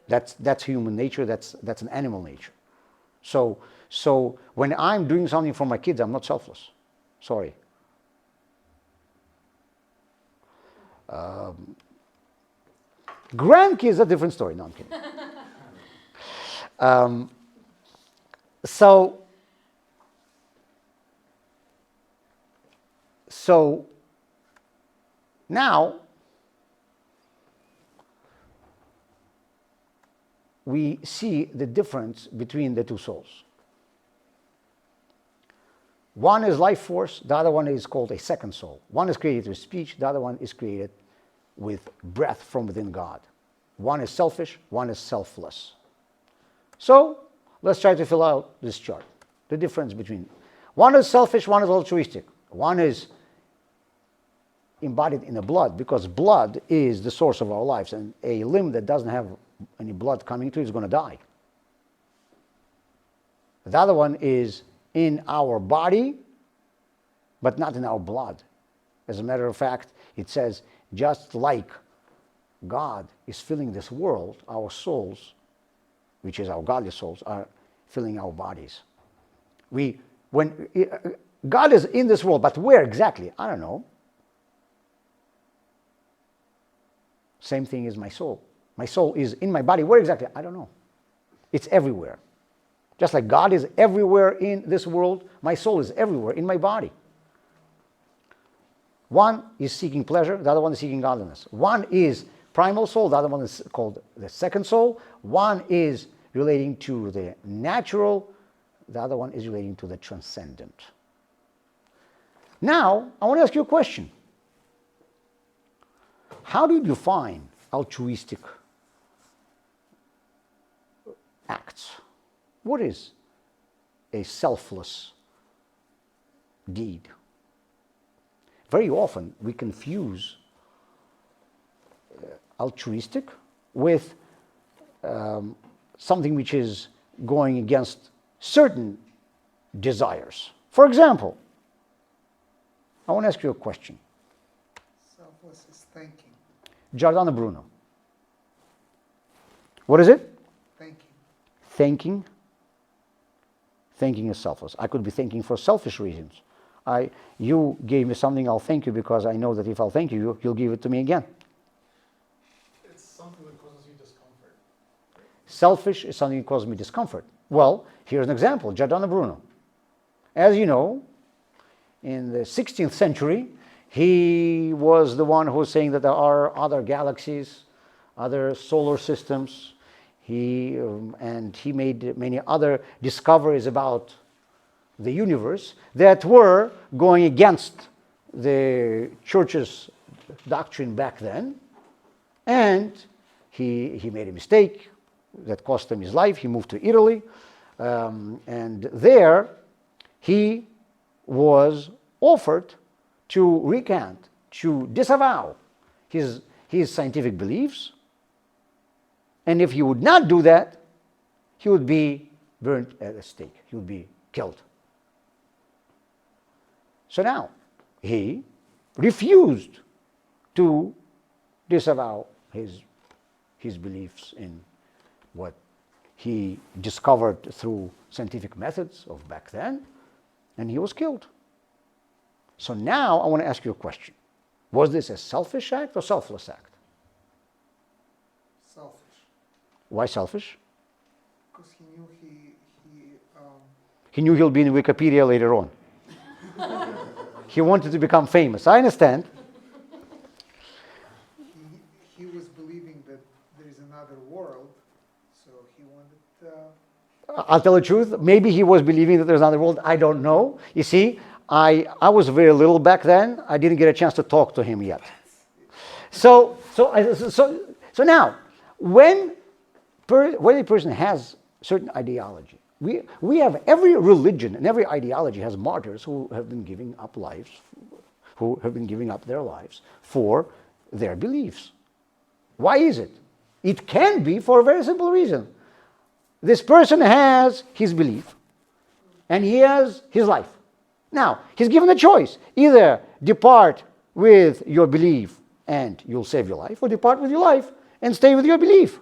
That's human nature, that's an animal nature. So when I'm doing something for my kids, I'm not selfless. Sorry. Grandkids, a different story. No, I'm kidding. So now we see the difference between the two souls. One is life force, the other one is called a second soul. One is created with speech, the other one is created with breath from within God. One is selfish, one is selfless. So let's try to fill out this chart. The difference between one is selfish, one is altruistic. One is embodied in the blood, because blood is the source of our lives, and a limb that doesn't have any blood coming to it is going to die. The other one is in our body, but not in our blood. As a matter of fact, it says, just like God is filling this world, our souls, which is our godly souls, are filling our bodies. God is in this world, but where exactly? I don't know. Same thing as my soul. My soul is in my body. Where exactly? I don't know. It's everywhere. Just like God is everywhere in this world, my soul is everywhere in my body. One is seeking pleasure, the other one is seeking godliness. One is primal soul, the other one is called the second soul. One is relating to the natural, the other one is relating to the transcendent. Now, I want to ask you a question. How do you define altruistic acts? What is a selfless deed? Very often we confuse altruistic with something which is going against certain desires. For example, I want to ask you a question. Selfless is thanking. Giordano Bruno. What is it? Thanking. Thanking. Thanking is selfless. I could be thanking for selfish reasons. You gave me something, I'll thank you because I know that if I'll thank you, you'll give it to me again. It's something that causes you discomfort. Selfish is something that causes me discomfort. Well, here's an example, Giordano Bruno. As you know, in the 16th century, he was the one who was saying that there are other galaxies, other solar systems. He made many other discoveries about the universe that were going against the church's doctrine back then. And he made a mistake that cost him his life. He moved to Italy. And there he was offered to recant, to disavow his scientific beliefs. And if he would not do that, he would be burnt at a stake. He would be killed. So now, he refused to disavow his beliefs in what he discovered through scientific methods of back then, and he was killed. So now I want to ask you a question. Was this a selfish act or selfless act? Selfish. Why selfish? Because he knew He knew he'll be in Wikipedia later on. He wanted to become famous. I understand. he was believing that there is another world, so he wanted. I'll tell the truth. Maybe he was believing that there's another world. I don't know. You see, I was very little back then. I didn't get a chance to talk to him yet. So now, when a person has certain ideology, we have every religion and every ideology has martyrs who have been giving up lives, who have been giving up their lives for their beliefs. Why is it? It can be for a very simple reason. This person has his belief and he has his life. Now, he's given a choice. Either depart with your belief and you'll save your life, or depart with your life and stay with your belief.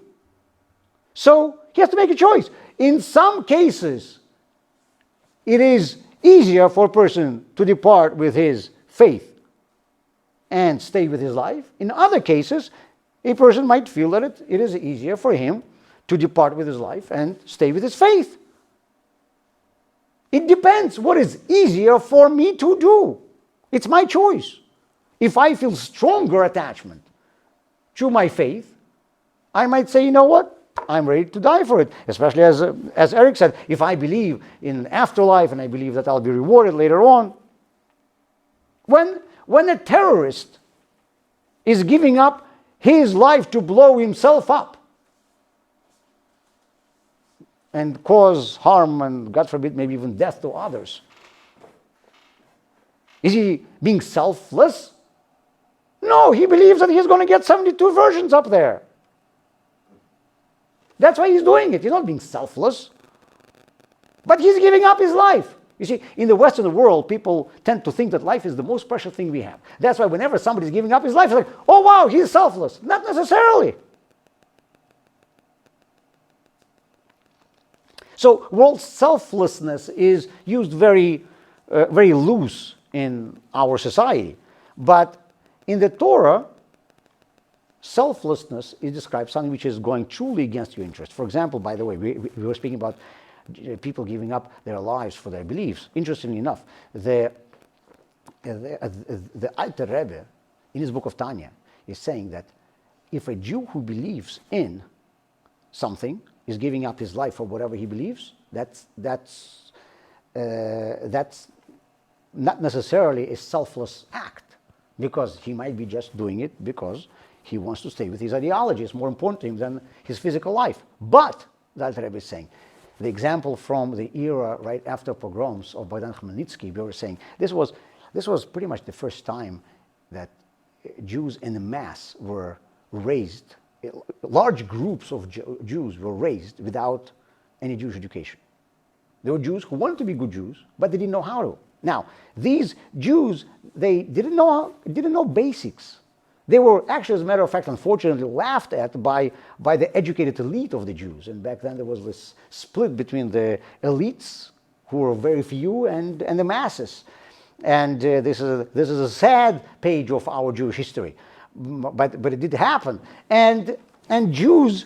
So he has to make a choice. In some cases, it is easier for a person to depart with his faith and stay with his life. In other cases, a person might feel that it is easier for him to depart with his life and stay with his faith. It depends what is easier for me to do. It's my choice. If I feel stronger attachment to my faith, I might say, you know what? I'm ready to die for it. Especially as Eric said, if I believe in afterlife and I believe that I'll be rewarded later on. When a terrorist is giving up his life to blow himself up and cause harm and, God forbid, maybe even death to others, is he being selfless? No, he believes that he's going to get 72 versions up there. That's why he's doing it. He's not being selfless. But he's giving up his life. You see, in the Western world, people tend to think that life is the most precious thing we have. That's why whenever somebody's giving up his life, it's like, oh wow, he's selfless. Not necessarily. So, world selflessness is used very loose in our society. But in the Torah, selflessness is described something which is going truly against your interest. For example, by the way, we were speaking about people giving up their lives for their beliefs. Interestingly enough, the Alter Rebbe, in his book of Tanya, is saying that if a Jew who believes in something is giving up his life for whatever he believes, that's not necessarily a selfless act, because he might be just doing it because he wants to stay with his ideology. It's more important to him than his physical life. But, the Alter Rebbe is saying, the example from the era right after pogroms of Bogdan Khmelnytsky, we were saying, this was pretty much the first time that Jews in mass were raised, large groups of Jews were raised without any Jewish education. There were Jews who wanted to be good Jews, but they didn't know how to. Now, these Jews, they didn't know basics. They were actually, as a matter of fact, unfortunately, laughed at by the educated elite of the Jews. And back then there was this split between the elites, who were very few, and the masses. And this is a sad page of our Jewish history, but it did happen. And Jews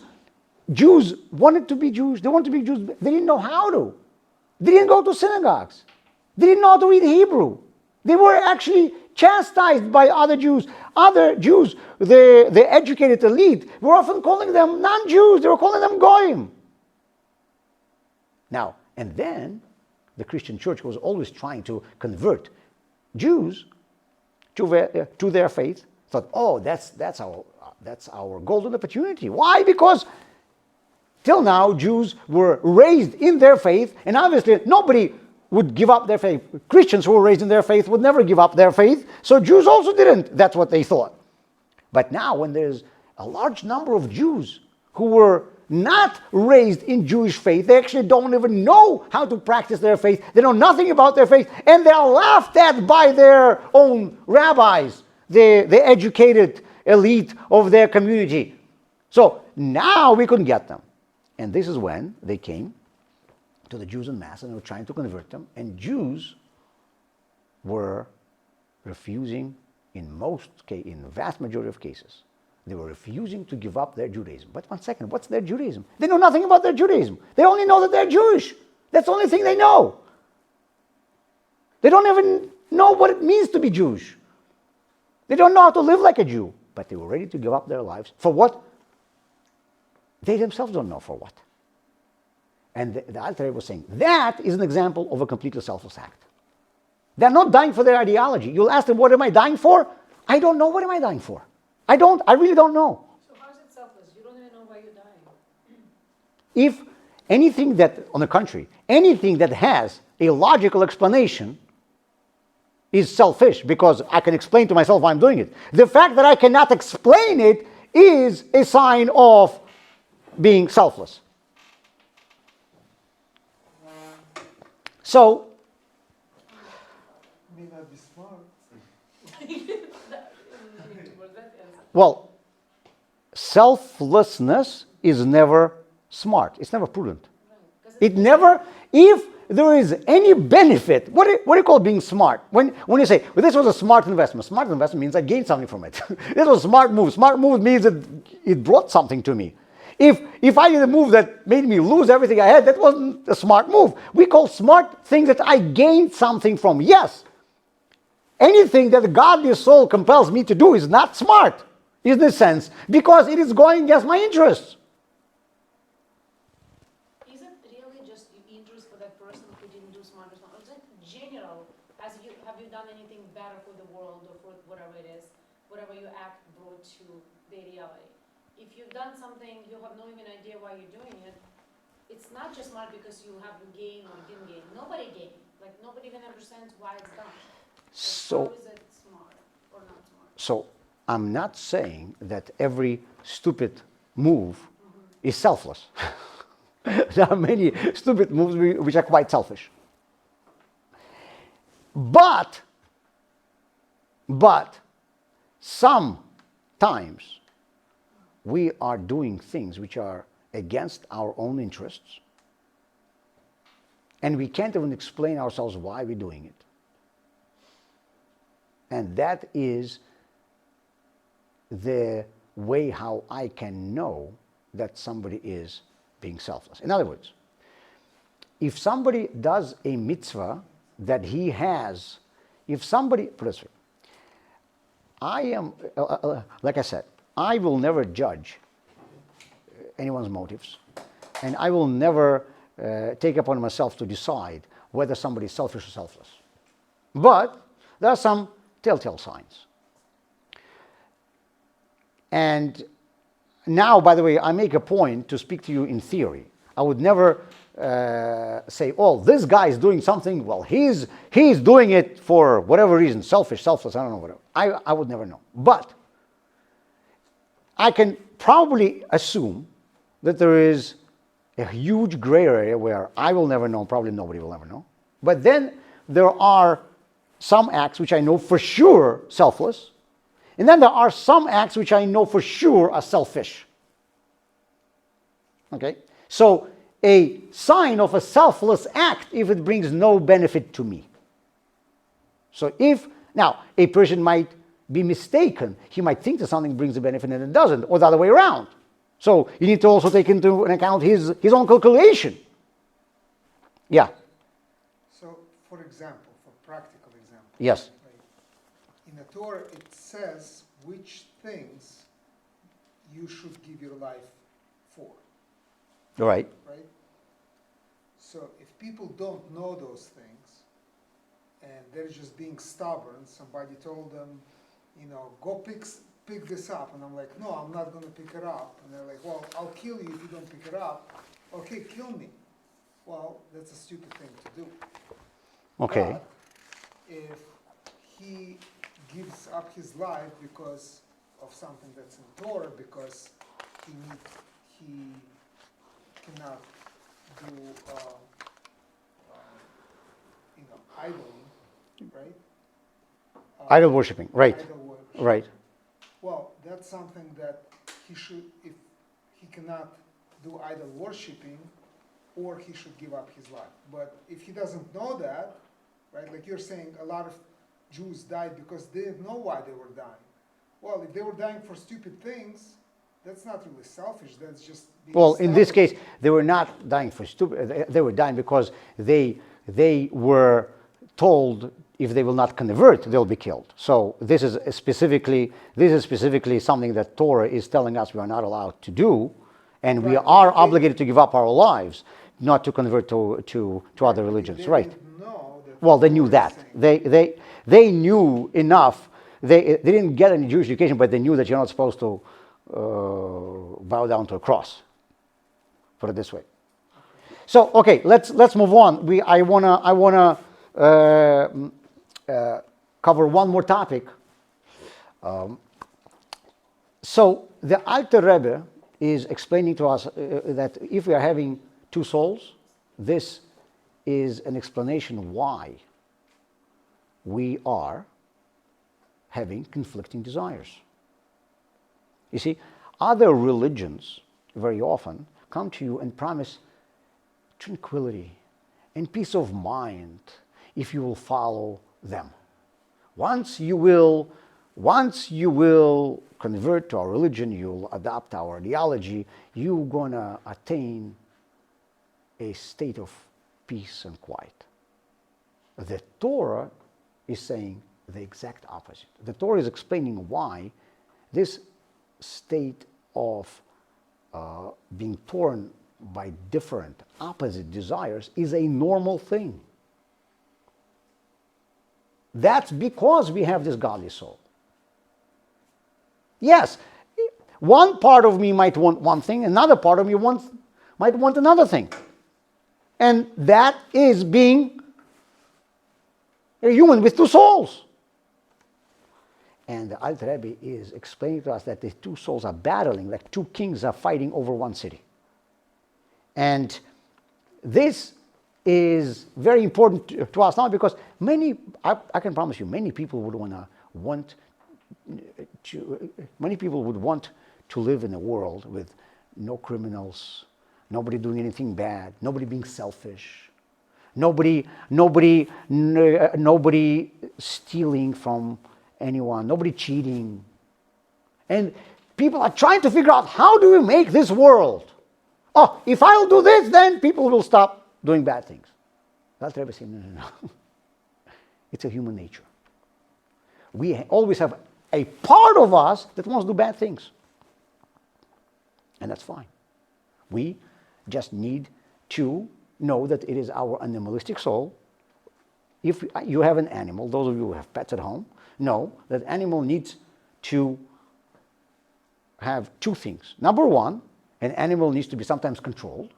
wanted to be Jews. They wanted to be Jews. They didn't know how to. They didn't go to synagogues. They didn't know how to read Hebrew. They were actually chastised by other Jews. Other Jews, the educated elite, were often calling them non-Jews. They were calling them goyim. Now, and then the Christian church was always trying to convert Jews to their faith. Thought, oh, that's our golden opportunity. Why? Because till now Jews were raised in their faith, and obviously nobody would give up their faith. Christians who were raised in their faith would never give up their faith, so Jews also didn't. That's what they thought. But now, when there's a large number of Jews who were not raised in Jewish faith, they actually don't even know how to practice their faith, they know nothing about their faith, and they're laughed at by their own rabbis, the educated elite of their community. So now we couldn't get them. And this is when they came to the Jews en masse, and they were trying to convert them, and Jews were refusing in the vast majority of cases. They were refusing to give up their Judaism. But one second, what's their Judaism? They know nothing about their Judaism. They only know that they're Jewish. That's the only thing they know. They don't even know what it means to be Jewish. They don't know how to live like a Jew. But they were ready to give up their lives. For what? They themselves don't know for what. And the Alter Rebbe was saying, that is an example of a completely selfless act. They're not dying for their ideology. You'll ask them, what am I dying for? I don't know. What am I dying for? I really don't know. So how is it selfless? You don't even know why you're dying. If anything that, on the contrary, anything that has a logical explanation is selfish, because I can explain to myself why I'm doing it. The fact that I cannot explain it is a sign of being selfless. So, May not be smart. well, selflessness is never smart. It's never prudent. It never, if there is any benefit, what do you call being smart? When you say, well, this was a smart investment means I gained something from it. This was a smart move. Smart move means that it brought something to me. If I did a move that made me lose everything I had, that wasn't a smart move. We call smart things that I gained something from. Yes, anything that the godly soul compels me to do is not smart, in this sense, because it is going against my interests. Is it really just the interest for that person who didn't do smart or smart? Or is it general? Have you done anything better for the world or for whatever it is, whatever your act brought to the reality? If you've done something, you have no even idea why you're doing it. It's not just smart because you have gained or didn't gain. Nobody gained. Like nobody even understands why it's done. Like, So, how is it smart or not smart? so I'm not saying that every stupid move is selfless. There are many stupid moves which are quite selfish. But sometimes we are doing things which are against our own interests, and we can't even explain ourselves why we're doing it. And that is the way how I can know that somebody is being selfless. In other words, if somebody does a mitzvah that he has, if somebody, put it this way, I am, like I said, I will never judge anyone's motives, and I will never take upon myself to decide whether somebody is selfish or selfless. But there are some telltale signs. And now, by the way, I make a point to speak to you in theory. I would never say, oh, this guy is doing something, well, he's doing it for whatever reason, selfish, selfless, I don't know, whatever. I would never know. But I can probably assume that there is a huge gray area where I will never know, probably nobody will ever know. But then there are some acts which I know for sure selfless, and then there are some acts which I know for sure are selfish. Okay? So a sign of a selfless act if it brings no benefit to me. So if, now, a person might be mistaken. He might think that something brings a benefit and it doesn't, or the other way around. So you need to also take into account his own calculation. Yeah. So, for example, for practical example. Yes. Like, in the Torah, it says which things you should give your life for, All right. right? So if people don't know those things, and they're just being stubborn, somebody told them, you know, go pick this up, and I'm like, no, I'm not going to pick it up. And they're like, well, I'll kill you if you don't pick it up. Okay, kill me. Well, that's a stupid thing to do. Okay. But if he gives up his life because of something that's in Torah, because he cannot do, idling, right? Idol worshipping. Right. Idol worship. Right. Well, that's something that he should, if he cannot do idol worshipping, or he should give up his life. But if he doesn't know that, right, like you're saying, a lot of Jews died because they didn't know why they were dying. well, if they were dying for stupid things, that's not really selfish. That's just being Well, in this stubborn. case, they were not dying for stupid. They were dying because they were told if they will not convert, they'll be killed. So this is specifically something that Torah is telling us we are not allowed to do, and we Right. are obligated to give up our lives, not to convert to other religions. They Right. didn't know that Well, they Torah knew is that. saying- They knew enough. They didn't get any Jewish education, but they knew that you're not supposed to bow down to a cross. Put it this way. So okay, let's move on. I wanna cover one more topic. So the Alter Rebbe is explaining to us that if we are having two souls, this is an explanation why we are having conflicting desires. You see, other religions very often come to you and promise tranquility and peace of mind if you will follow them. Once you will convert to our religion, you'll adopt our ideology, you're gonna attain a state of peace and quiet. The Torah is saying the exact opposite. The Torah is explaining why this state of being torn by different opposite desires is a normal thing. That's because we have this godly soul. Yes, one part of me might want one thing, another part of me might want another thing. And that is being a human with two souls. And the Alter Rebbe is explaining to us that the two souls are battling, like two kings are fighting over one city. And this is very important to us now because I can promise you, many people would want to live in a world with no criminals, nobody doing anything bad, nobody being selfish, nobody stealing from anyone, nobody cheating. And people are trying to figure out, how do we make this world? Oh, if I'll do this, then people will stop doing bad things. That's Rebbe saying, no. It's a human nature. We always have a part of us that wants to do bad things. And that's fine. We just need to know that it is our animalistic soul. If you have an animal, those of you who have pets at home, know that animal needs to have two things. Number one, an animal needs to be sometimes controlled,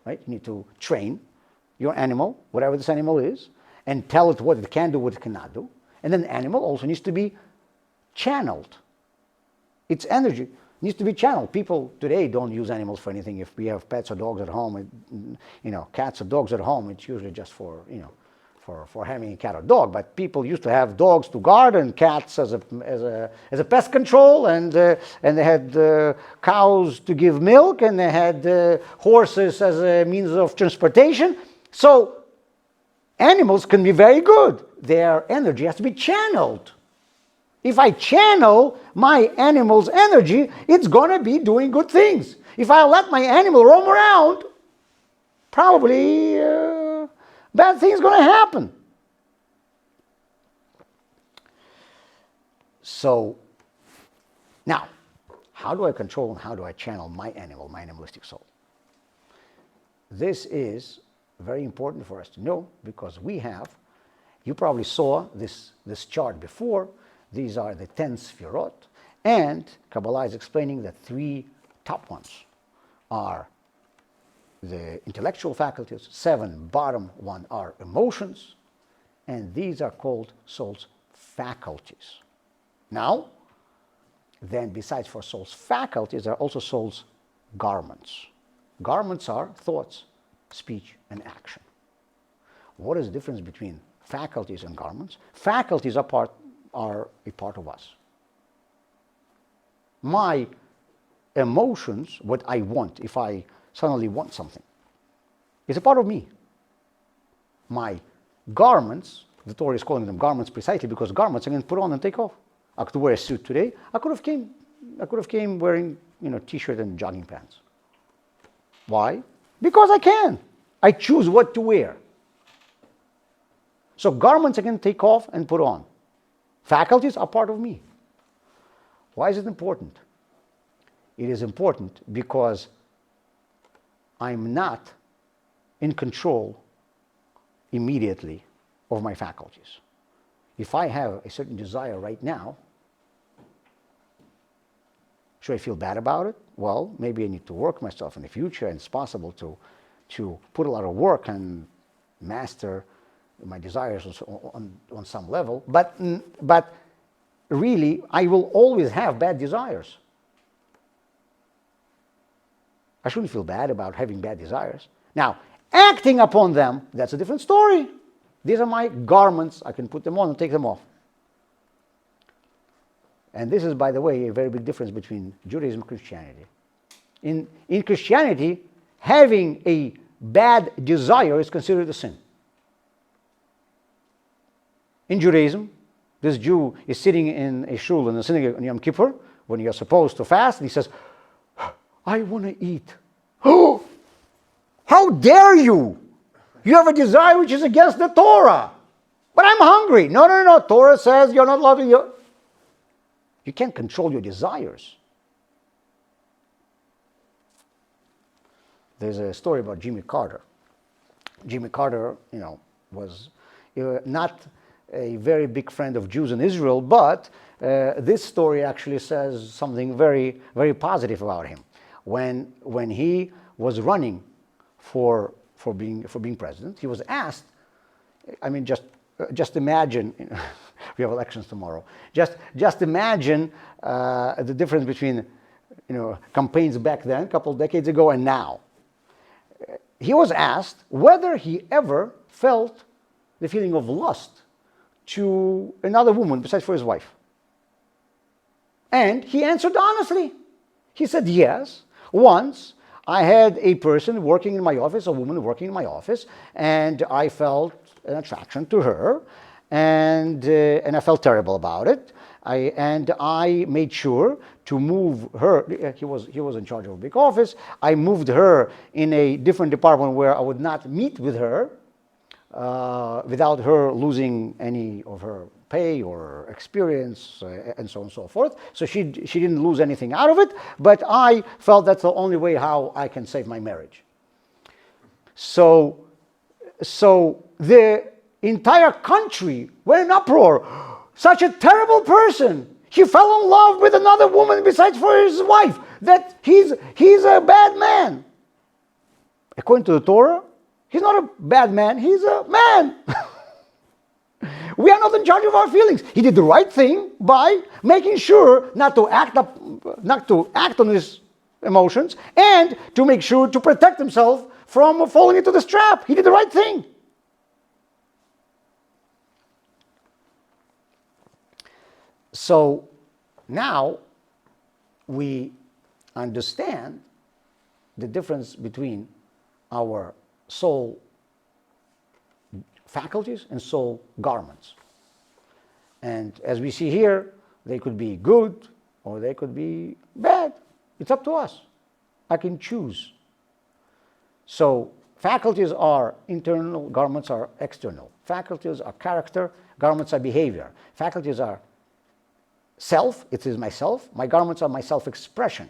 right? You need to train your animal, whatever this animal is, and tell it what it can do, what it cannot do. And then the animal also needs to be channeled. Its energy needs to be channeled. People today don't use animals for anything. If we have pets or dogs at home, cats or dogs at home, it's usually just for, for having a cat or dog. But people used to have dogs to guard and cats as a pest control, and they had cows to give milk, and they had horses as a means of transportation. So animals can be very good. Their energy has to be channeled. If I channel my animal's energy, it's going to be doing good things. If I let my animal roam around, probably bad things going to happen. So, now, how do I control and how do I channel my animal, my animalistic soul? This is very important for us to know because you probably saw this chart before. These are the 10 Sfirot, and Kabbalah is explaining that 3 top ones are the intellectual faculties, 7 bottom one are emotions, and these are called soul's faculties. Now, then besides for soul's faculties, there are also soul's garments. Garments are thoughts, speech, and action. What is the difference between faculties and garments? Faculties are a part of us. My emotions, what I want, if I suddenly want something, is a part of me. My garments, the Torah is calling them garments precisely because garments I can put on and take off. I could wear a suit today. I could have came wearing, t-shirt and jogging pants. Why? Because I can. I choose what to wear. So garments I can take off and put on. Faculties are part of me. Why is it important? It is important because I'm not in control immediately of my faculties. If I have a certain desire right now, should I feel bad about it? Well, maybe I need to work myself in the future, and it's possible to put a lot of work and master my desires on some level. But really, I will always have bad desires. I shouldn't feel bad about having bad desires. Now, acting upon them, that's a different story. These are my garments. I can put them on and take them off. And this is, by the way, a very big difference between Judaism and Christianity. In Christianity, having a bad desire is considered a sin. In Judaism, this Jew is sitting in a shul in the synagogue on Yom Kippur, when you're supposed to fast, and he says, I want to eat. Oh, how dare you? You have a desire which is against the Torah. But I'm hungry. No. Torah says you're not allowed to eat. You can't control your desires. There's a story about Jimmy Carter. Jimmy Carter, was not a very big friend of Jews in Israel, but this story actually says something very, very positive about him. When he was running for being president, he was asked. I mean, just imagine. We have elections tomorrow. Just imagine the difference between campaigns back then, a couple of decades ago, and now. He was asked whether he ever felt the feeling of lust to another woman besides for his wife. And he answered honestly. He said, yes, once I had a person working in my office, a woman working in my office, and I felt an attraction to her, and I felt terrible about it. I made sure to move her. He was in charge of a big office. I moved her in a different department where I would not meet with her without her losing any of her pay or experience, and so on and so forth. So she didn't lose anything out of it, but I felt that's the only way how I can save my marriage. So the entire country went in uproar. Such a terrible person. He fell in love with another woman besides for his wife. That he's a bad man. According to the Torah, he's not a bad man, he's a man. We are not in charge of our feelings. He did the right thing by making sure not to act on his emotions, and to make sure to protect himself from falling into this trap. He did the right thing. So now we understand the difference between our soul faculties and soul garments. And as we see here, they could be good or they could be bad. It's up to us. I can choose. So faculties are internal, garments are external. Faculties are character, garments are behavior. Faculties are self, it is myself. My garments are my self-expression.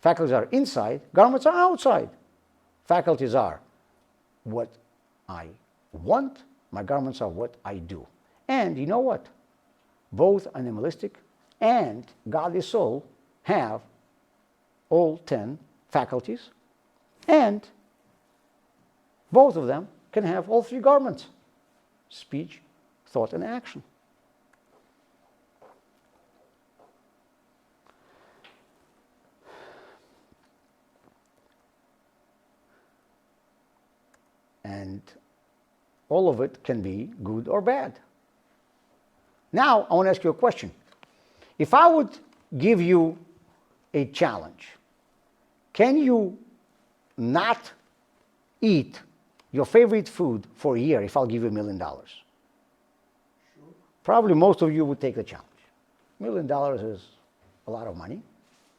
Faculties are inside, garments are outside. Faculties are what I want, my garments are what I do. And you know what? Both animalistic and godly soul have all 10 faculties, and both of them can have all 3 garments: speech, thought, and action. And all of it can be good or bad. Now, I want to ask you a question. If I would give you a challenge, can you not eat your favorite food for a year if I'll give you $1 million? Sure. Probably most of you would take the challenge. $1 million is a lot of money,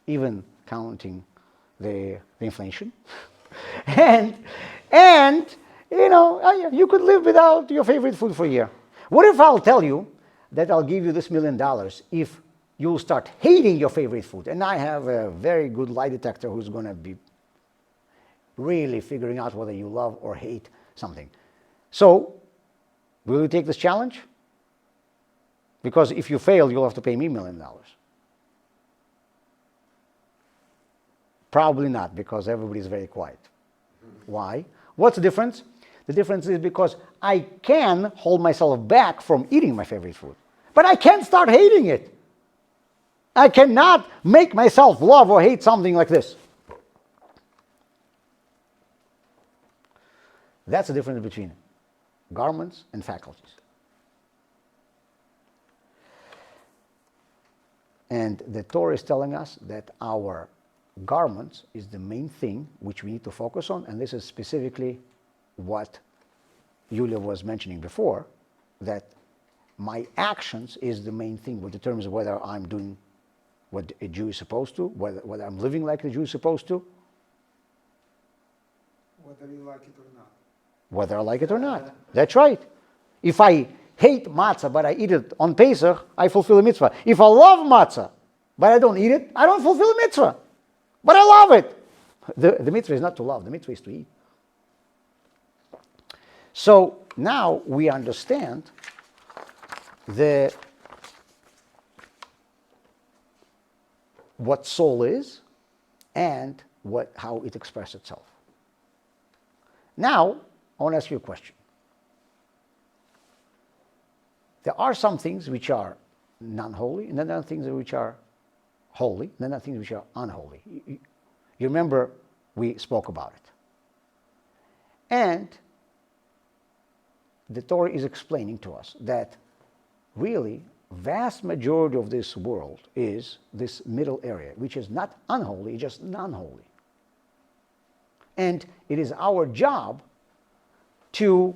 even counting the inflation. and you could live without your favorite food for a year. What if I'll tell you that I'll give you this $1 million if you'll start hating your favorite food? And I have a very good lie detector who's going to be really figuring out whether you love or hate something. So, will you take this challenge? Because if you fail, you'll have to pay me $1 million. Probably not, because everybody's very quiet. Why? What's the difference? The difference is because I can hold myself back from eating my favorite food, but I can't start hating it. I cannot make myself love or hate something like this. That's the difference between garments and faculties. And the Torah is telling us that our garments is the main thing which we need to focus on, and this is specifically what Yulia was mentioning before, that my actions is the main thing which determines whether I'm doing what a Jew is supposed to, whether I'm living like a Jew is supposed to. Whether you like it or not. Whether I like it or not. That's right. If I hate matzah but I eat it on Pesach, I fulfill a mitzvah. If I love matzah but I don't eat it, I don't fulfill a mitzvah. But I love it. The mitzvah is not to love, the mitzvah is to eat. So now we understand what soul is and how it expresses itself. Now, I want to ask you a question. There are some things which are non-holy, and then there are things which are holy, and then there are things which are unholy. You remember we spoke about it. And the Torah is explaining to us that really vast majority of this world is this middle area, which is not unholy, just non-holy. And it is our job to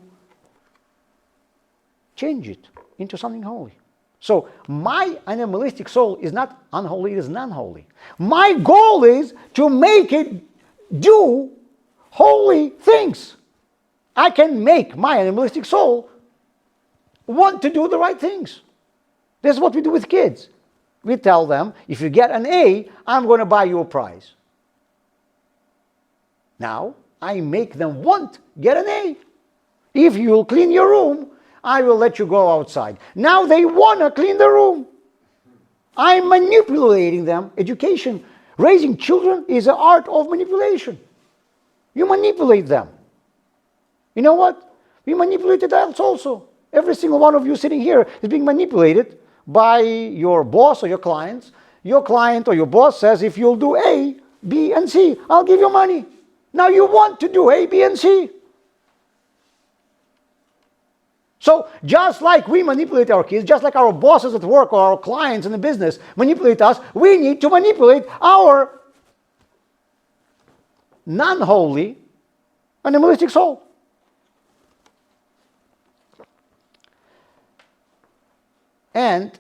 change it into something holy. So my animalistic soul is not unholy, it is non-holy. My goal is to make it do holy things. I can make my animalistic soul want to do the right things. This is what we do with kids. We tell them, if you get an A, I'm going to buy you a prize. Now, I make them want to get an A. If you'll clean your room, I will let you go outside. Now they want to clean the room. I'm manipulating them. Education, raising children is an art of manipulation. You manipulate them. You know what? We manipulate adults also. Every single one of you sitting here is being manipulated by your boss or your clients. Your client or your boss says, if you'll do A, B, and C, I'll give you money. Now you want to do A, B, and C. So just like we manipulate our kids, just like our bosses at work or our clients in the business manipulate us, we need to manipulate our non-holy animalistic soul. And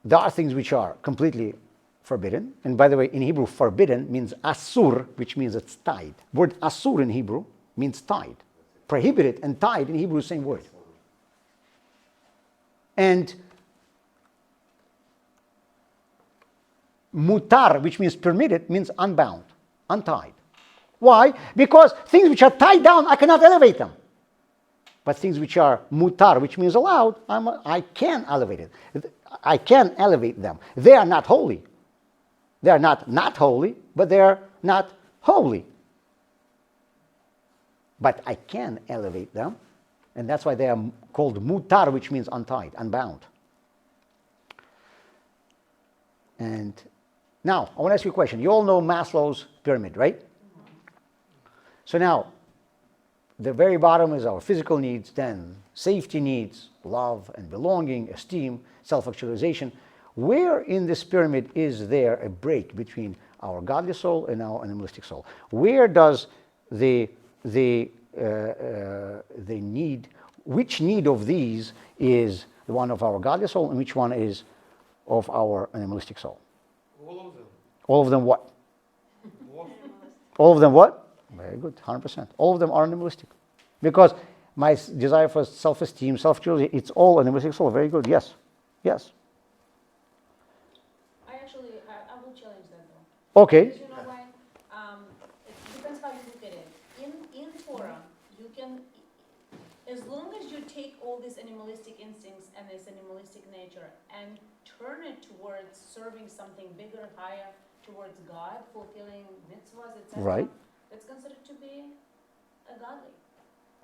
there are things which are completely forbidden. And by the way, in Hebrew, forbidden means asur, which means it's tied. Word asur in Hebrew means tied. Prohibited and tied in Hebrew, same word. And mutar, which means permitted, means unbound, untied. Why? Because things which are tied down, I cannot elevate them. But things which are mutar, which means allowed, I can elevate it. I can elevate them. They are not holy. They are not holy, but they are not holy. But I can elevate them. And that's why they are called mutar, which means untied, unbound. And now, I want to ask you a question. You all know Maslow's pyramid, right? So now, the very bottom is our physical needs, then safety needs, love and belonging, esteem, self-actualization. Where in this pyramid is there a break between our godly soul and our animalistic soul? Where does the need, which need of these is the one of our godly soul and which one is of our animalistic soul. All of them. All of them what? All All of them what? Very good, 100%. All of them are animalistic. Because my desire for self-esteem, self-curiosity, it's all animalistic soul. Very good, yes. Yes. I will challenge that though. Okay. Because you know why? It depends how you look at it. In Torah, you can, as long as you take all these animalistic instincts and this animalistic nature and turn it towards serving something bigger, higher, towards God, fulfilling mitzvahs, etc. Right. That's considered to be a godly.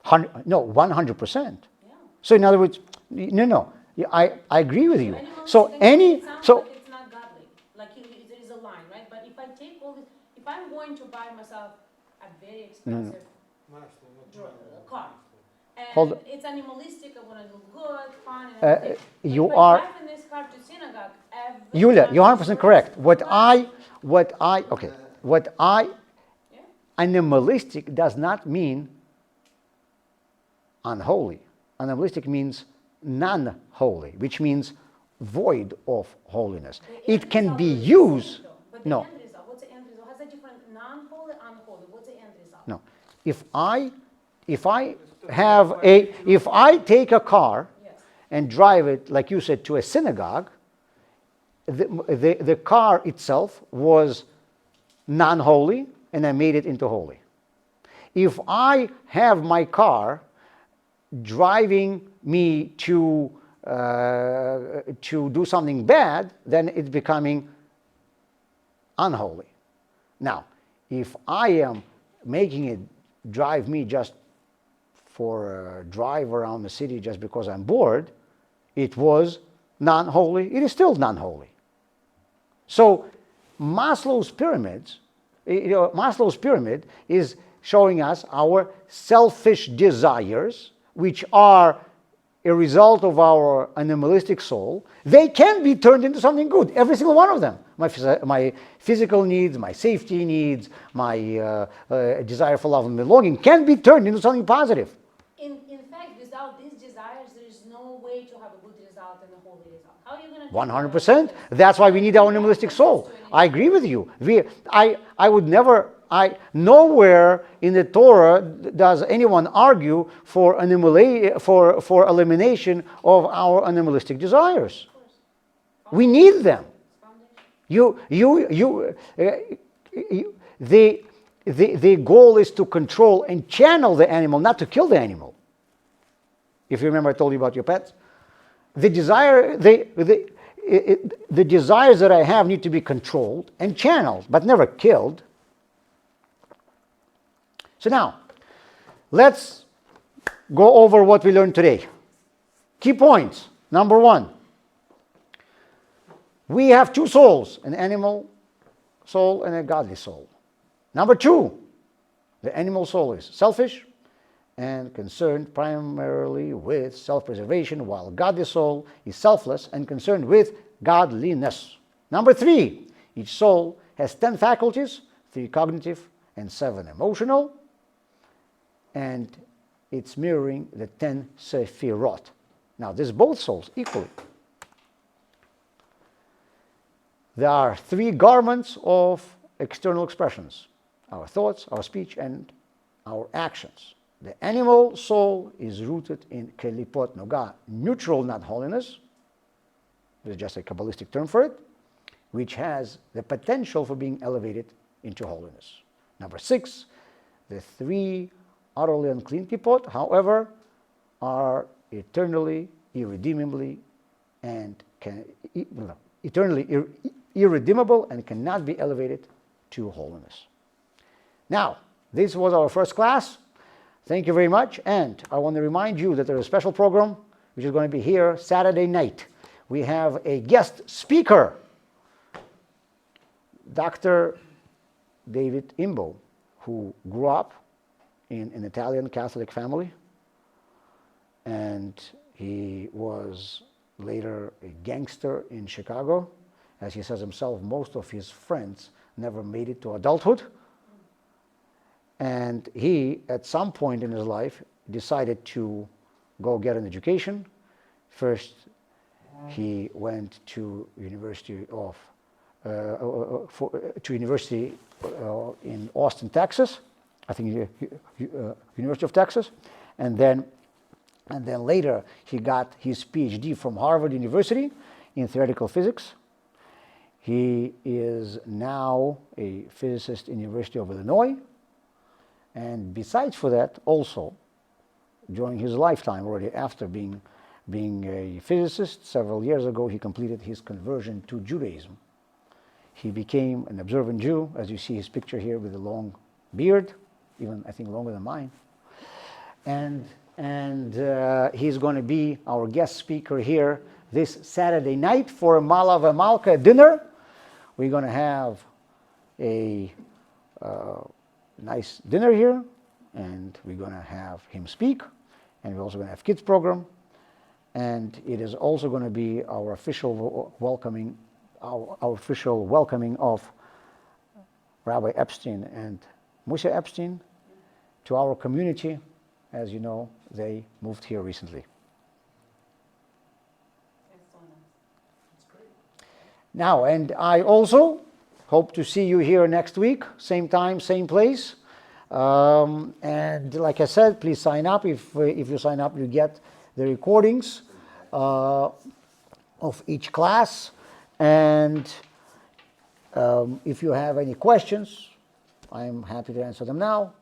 100%. Yeah. So in other words, no. Yeah, I agree with you. Animalistic So instincts, it sounds like it's not godly. Like there is a line, right? But if I take all this, if I'm going to buy myself a very expensive car, and Hold on. it's animalistic, I want to look good, fun, and Uh, everything. But you if are- I drive in this car to synagogue every Yulia, time you're I 100% serve correct. What God, yeah, animalistic does not mean unholy. Animalistic means non-holy, which means void of holiness. the It end can result be is the same, used. though. But the No, end result, what's the end result? Has a different non-holy, unholy. What's the end result? no. If I take a car Yes. and drive it, like you said, to a synagogue, the car itself was non-holy, and I made it into holy. If I have my car driving me to do something bad, then it's becoming unholy. Now, if I am making it drive me just for a drive around the city just because I'm bored, it was non-holy. It is still non-holy. So Maslow's pyramids, Maslow's pyramid is showing us our selfish desires, which are a result of our animalistic soul. They can be turned into something good, every single one of them. My physical needs, my safety needs, my desire for love and belonging can be turned into something positive. In fact, without these desires, there is no way to have a good result and a holy result. How are you going to 100%. That's why we need our animalistic soul. I agree with you. I would never, nowhere in the Torah does anyone argue for elimination of our animalistic desires. We need them. The goal is to control and channel the animal, not to kill the animal. If you remember, I told you about your pets. The desires that I have need to be controlled and channeled, but never killed. So now, let's go over what we learned today. Key points. Number one, we have two souls, an animal soul and a godly soul. Number two, the animal soul is selfish and concerned primarily with self-preservation, while godly soul is selfless and concerned with godliness. Number three, each soul has 10 faculties, 3 cognitive and 7 emotional, and it's mirroring the 10 sephirot. Now, this is both souls equally. There are 3 garments of external expressions: our thoughts, our speech, and our actions. The animal soul is rooted in kelipot noga, neutral, not holiness. There's just a Kabbalistic term for it, which has the potential for being elevated into holiness. Number 6, the 3 utterly unclean kipot, however, are eternally, irredeemably, and irredeemable and cannot be elevated to holiness. Now, this was our first class. Thank you very much, and I want to remind you that there is a special program which is going to be here Saturday night. We have a guest speaker, Dr. David Imbo, who grew up in an Italian Catholic family, and he was later a gangster in Chicago. As he says himself, most of his friends never made it to adulthood. And he, at some point in his life, decided to go get an education. First, He went to University of University in Austin, Texas. I think University of Texas, and then later he got his PhD from Harvard University in theoretical physics. He is now a physicist in University of Illinois, and besides for that, also during his lifetime, already after being a physicist, several years ago he completed his conversion to Judaism. He became an observant Jew, as you see his picture here with a long beard, even I think longer than mine. And he's going to be our guest speaker here this Saturday night for a Malav Malka dinner. We're going to have a nice dinner here, and we're going to have him speak, and we're also going to have kids program, and it is also going to be our official welcoming of Rabbi Epstein and Moshe Epstein to our community. As you know, they moved here recently. Now, and I also hope to see you here next week, same time, same place. And like I said, please sign up. If you sign up, you get the recordings of each class. And if you have any questions, I'm happy to answer them now.